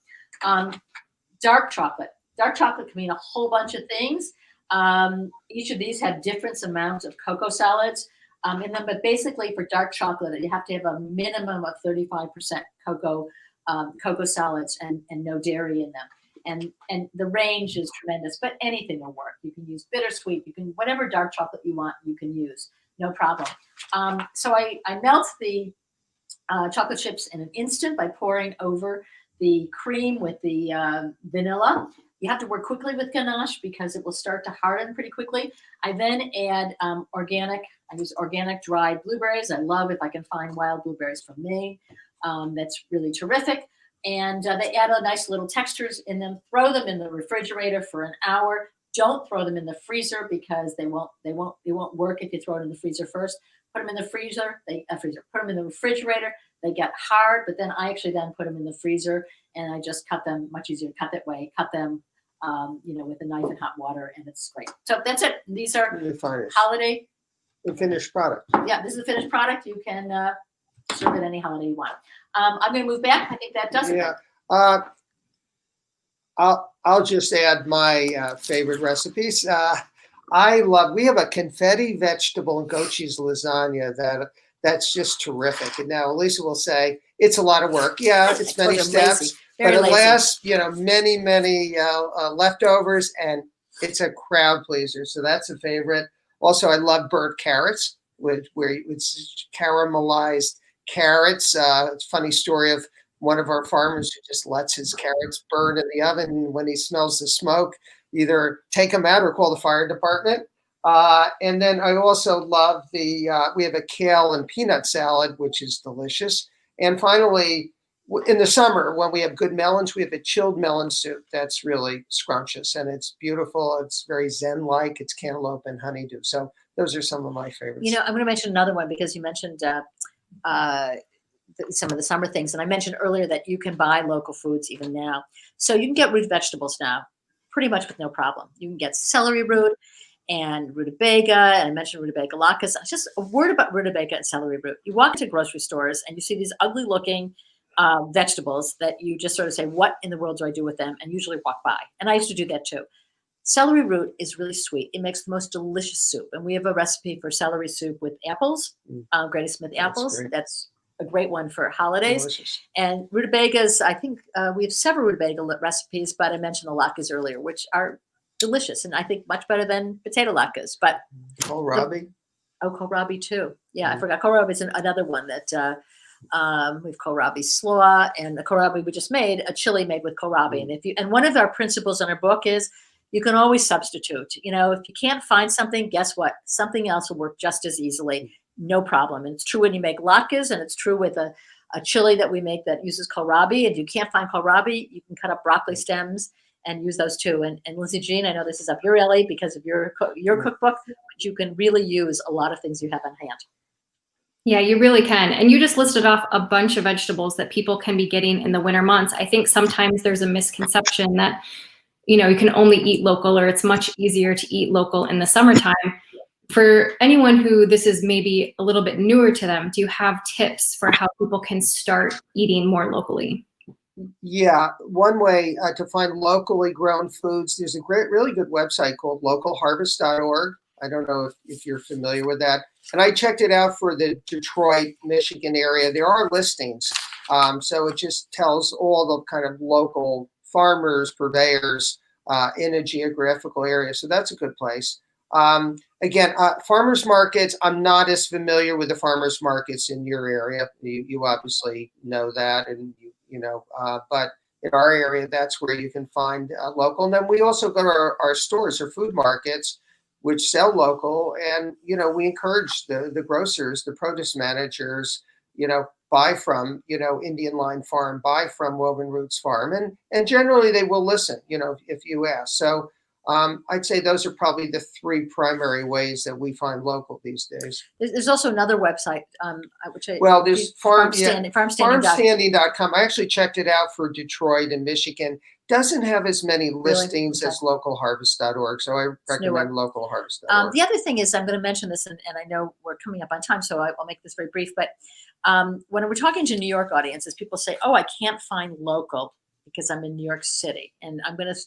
Dark chocolate. Dark chocolate can mean a whole bunch of things. Each of these have different amounts of cocoa solids in them, but basically for dark chocolate, you have to have a minimum of 35% cocoa solids and no dairy in them. And the range is tremendous, but anything will work. You can use bittersweet, whatever dark chocolate you want, you can use, no problem. So I melt the chocolate chips in an instant by pouring over the cream with the vanilla. You have to work quickly with ganache because it will start to harden pretty quickly. I then add I use organic dried blueberries. I love if I can find wild blueberries from Maine. That's really terrific. And they add a nice little textures in them. Throw them in the refrigerator for an hour. Don't throw them in the freezer because it won't work if you throw it in the freezer first. Put them in the freezer. Put them in the refrigerator. They get hard, but then I actually then put them in the freezer, and I just cut them, much easier to cut that way, cut them, with a knife and hot water, and it's great. So that's it. These are holiday. The finished product. Yeah, this is a finished product. You can serve it any holiday you want. I'm going to move back. I think that does it. Yeah. I'll just add my favorite recipes. We have a confetti vegetable and goat cheese lasagna that's just terrific. And now Elisa will say it's a lot of work. Yeah, it's many steps, but it lasts, many leftovers, and it's a crowd pleaser. So that's a favorite. Also, I love burnt carrots, where it's caramelized carrots. It's a funny story of one of our farmers who just lets his carrots burn in the oven. And when he smells the smoke, either take them out or call the fire department. And then I also love we have a kale and peanut salad, which is delicious. And finally, in the summer, when we have good melons, we have a chilled melon soup that's really scrumptious, and it's beautiful. It's very Zen-like. It's cantaloupe and honeydew. So those are some of my favorites. I'm going to mention another one because you mentioned some of the summer things. And I mentioned earlier that you can buy local foods even now. So you can get root vegetables now pretty much with no problem. You can get celery root and rutabaga, and I mentioned rutabaga latkes. Just a word about rutabaga and celery root. You walk into grocery stores and you see these ugly looking vegetables that you just sort of say, what in the world do I do with them? And usually walk by. And I used to do that too. Celery root is really sweet. It makes the most delicious soup. And we have a recipe for celery soup with apples, Granny Smith apples. That's a great one for holidays. Delicious. And rutabagas, I think we have several rutabaga recipes, but I mentioned the latkes earlier, which are delicious and I think much better than potato latkes. But kohlrabi. Kohlrabi too. Yeah, I forgot. Kohlrabi is another one that we have kohlrabi slaw, and the kohlrabi we just made, a chili made with kohlrabi. And one of our principles in our book is you can always substitute. If you can't find something, guess what? Something else will work just as easily. No problem. And it's true when you make latkes, and it's true with a chili that we make that uses kohlrabi. If you can't find kohlrabi, you can cut up broccoli stems and use those too. And Lindsay-Jean, I know this is up your alley because of your cookbook, but you can really use a lot of things you have on hand. Yeah, you really can. And you just listed off a bunch of vegetables that people can be getting in the winter months. I think sometimes there's a misconception that, you can only eat local, or it's much easier to eat local in the summertime. For anyone who this is maybe a little bit newer to them, do you have tips for how people can start eating more locally? Yeah, one way to find locally grown foods, there's a really good website called localharvest.org. I don't know if you're familiar with that. And I checked it out for the Detroit, Michigan area. There are listings. So it just tells all the kind of local farmers, purveyors in a geographical area. So that's a good place. Again, farmers markets, I'm not as familiar with the farmers markets in your area. You obviously know that, and but in our area, that's where you can find local. And then we also go to our stores or food markets, which sell local. And, we encourage the grocers, the produce managers, buy from, Indian Line Farm, buy from Woven Roots Farm. And generally they will listen, if you ask. So I'd say those are probably the three primary ways that we find local these days. There's also another website, there's farmstanding.com. I actually checked it out for Detroit and Michigan. Doesn't have as many listings as localharvest.org, so I recommend localharvest.org. The other thing is, I'm going to mention this, and I know we're coming up on time, so I'll make this very brief. But when we're talking to New York audiences, people say, "Oh, I can't find local because I'm in New York City," and I'm going to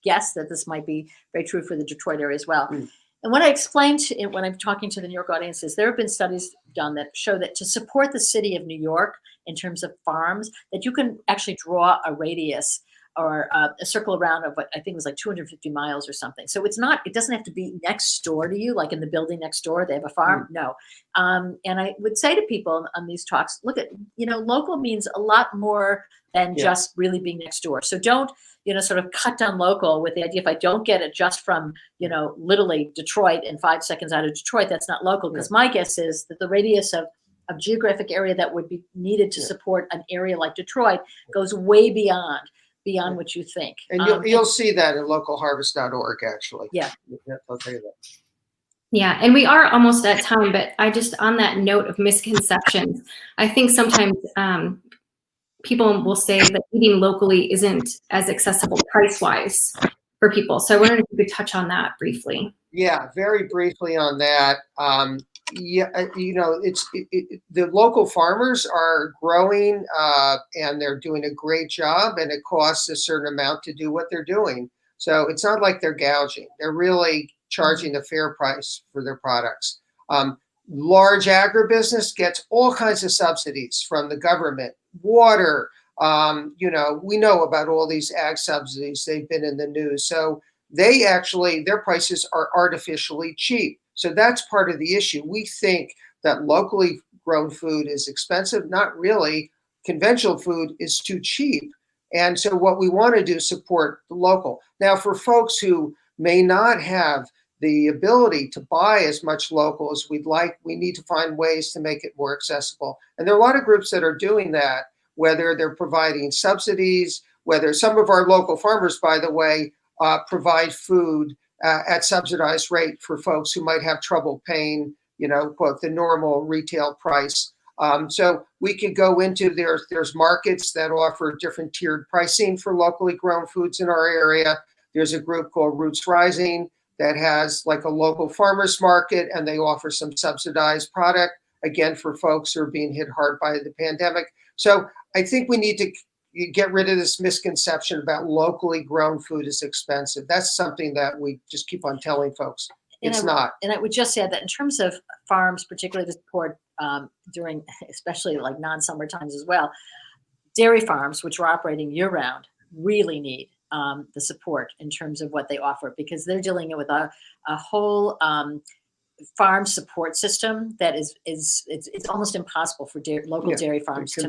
guess that this might be very true for the Detroit area as well. And what I explained when I'm talking to the New York audiences, there have been studies done that show that to support the city of New York in terms of farms, that you can actually draw a radius or a circle around of what I think was like 250 miles or something. So it doesn't have to be next door to you, like in the building next door, they have a farm. No. And I would say to people on these talks, look at, local means a lot more than just really being next door. So don't, sort of cut down local with the idea if I don't get it just from, literally Detroit and 5 seconds out of Detroit, that's not local. Because my guess is that the radius of geographic area that would be needed to support an area like Detroit goes way beyond what you think. And you'll see that at localharvest.org, actually. Yeah. I'll tell you that. Yeah, and we are almost at time, but I just, on that note of misconceptions, I think sometimes people will say that eating locally isn't as accessible price-wise for people. So I wondered if you could touch on that briefly. Yeah, very briefly on that. The local farmers are growing and they're doing a great job, and it costs a certain amount to do what they're doing. So it's not like they're gouging. They're really charging a fair price for their products. Large agribusiness gets all kinds of subsidies from the government, water. We know about all these ag subsidies. They've been in the news. So their prices are artificially cheap. So that's part of the issue. We think that locally grown food is expensive. Not really. Conventional food is too cheap. And so what we want to do is support the local. Now, for folks who may not have the ability to buy as much local as we'd like, we need to find ways to make it more accessible. And there are a lot of groups that are doing that, whether they're providing subsidies, whether some of our local farmers, by the way, provide food at subsidized rate for folks who might have trouble paying, quote, the normal retail price. So we could go into, there's markets that offer different tiered pricing for locally grown foods in our area. There's a group called Roots Rising that has like a local farmers market, and they offer some subsidized product, again, for folks who are being hit hard by the pandemic. So I think we need to get rid of this misconception about locally grown food is expensive. That's something that we just keep on telling folks. It's not. And I would just add that in terms of farms, particularly to support during, especially like non-summer times as well, dairy farms, which are operating year-round, really need the support in terms of what they offer, because they're dealing with a whole farm support system that it's almost impossible for local dairy farms to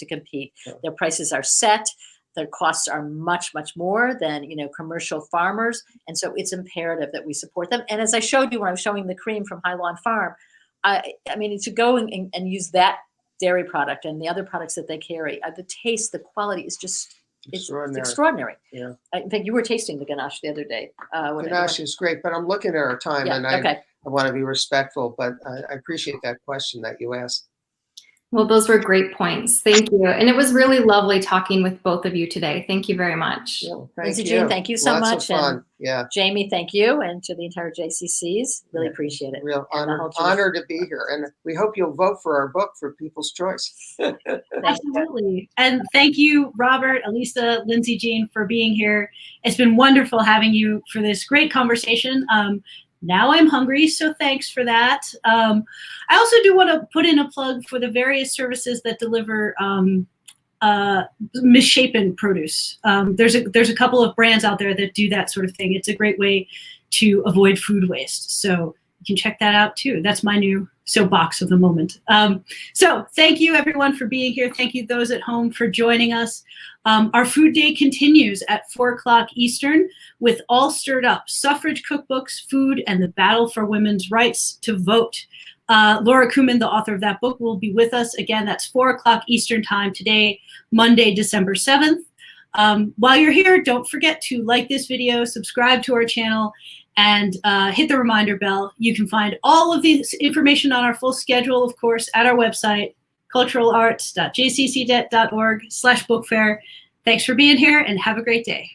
compete. Yeah. Their prices are set. Their costs are much, much more than commercial farmers, and so it's imperative that we support them. And as I showed you when I was showing the cream from High Lawn Farm, I mean, to go and use that dairy product and the other products that they carry, the taste, the quality is just it's extraordinary. Yeah. In fact, you were tasting the ganache the other day. Ganache is great, but I'm looking at our time, and I want to be respectful, but I appreciate that question that you asked. Well, those were great points. Thank you. And it was really lovely talking with both of you today. Thank you very much. Yeah, Lindsay-Jean, thank you so much. Of fun. And yeah. Jamie, thank you. And to the entire JCCs, really appreciate it. Real honor to be here. And we hope you'll vote for our book for People's Choice. Absolutely. And thank you, Robert, Elisa, Lindsay-Jean, for being here. It's been wonderful having you for this great conversation. Now I'm hungry, so thanks for that. I also do want to put in a plug for the various services that deliver misshapen produce. There's a couple of brands out there that do that sort of thing. It's a great way to avoid food waste. So you can check that out too. That's my new soapbox of the moment. So thank you everyone for being here. Thank you those at home for joining us. Our food day continues at 4 o'clock Eastern with All Stirred Up, Suffrage Cookbooks, Food, and the Battle for Women's Rights to Vote. Laura Kumin, the author of that book, will be with us. Again, that's 4 o'clock Eastern time today, Monday, December 7th. While you're here, don't forget to like this video, subscribe to our channel, and hit the reminder bell. You can find all of this information on our full schedule, of course, at our website, culturalarts.jccdet.org/bookfair. Thanks for being here and have a great day.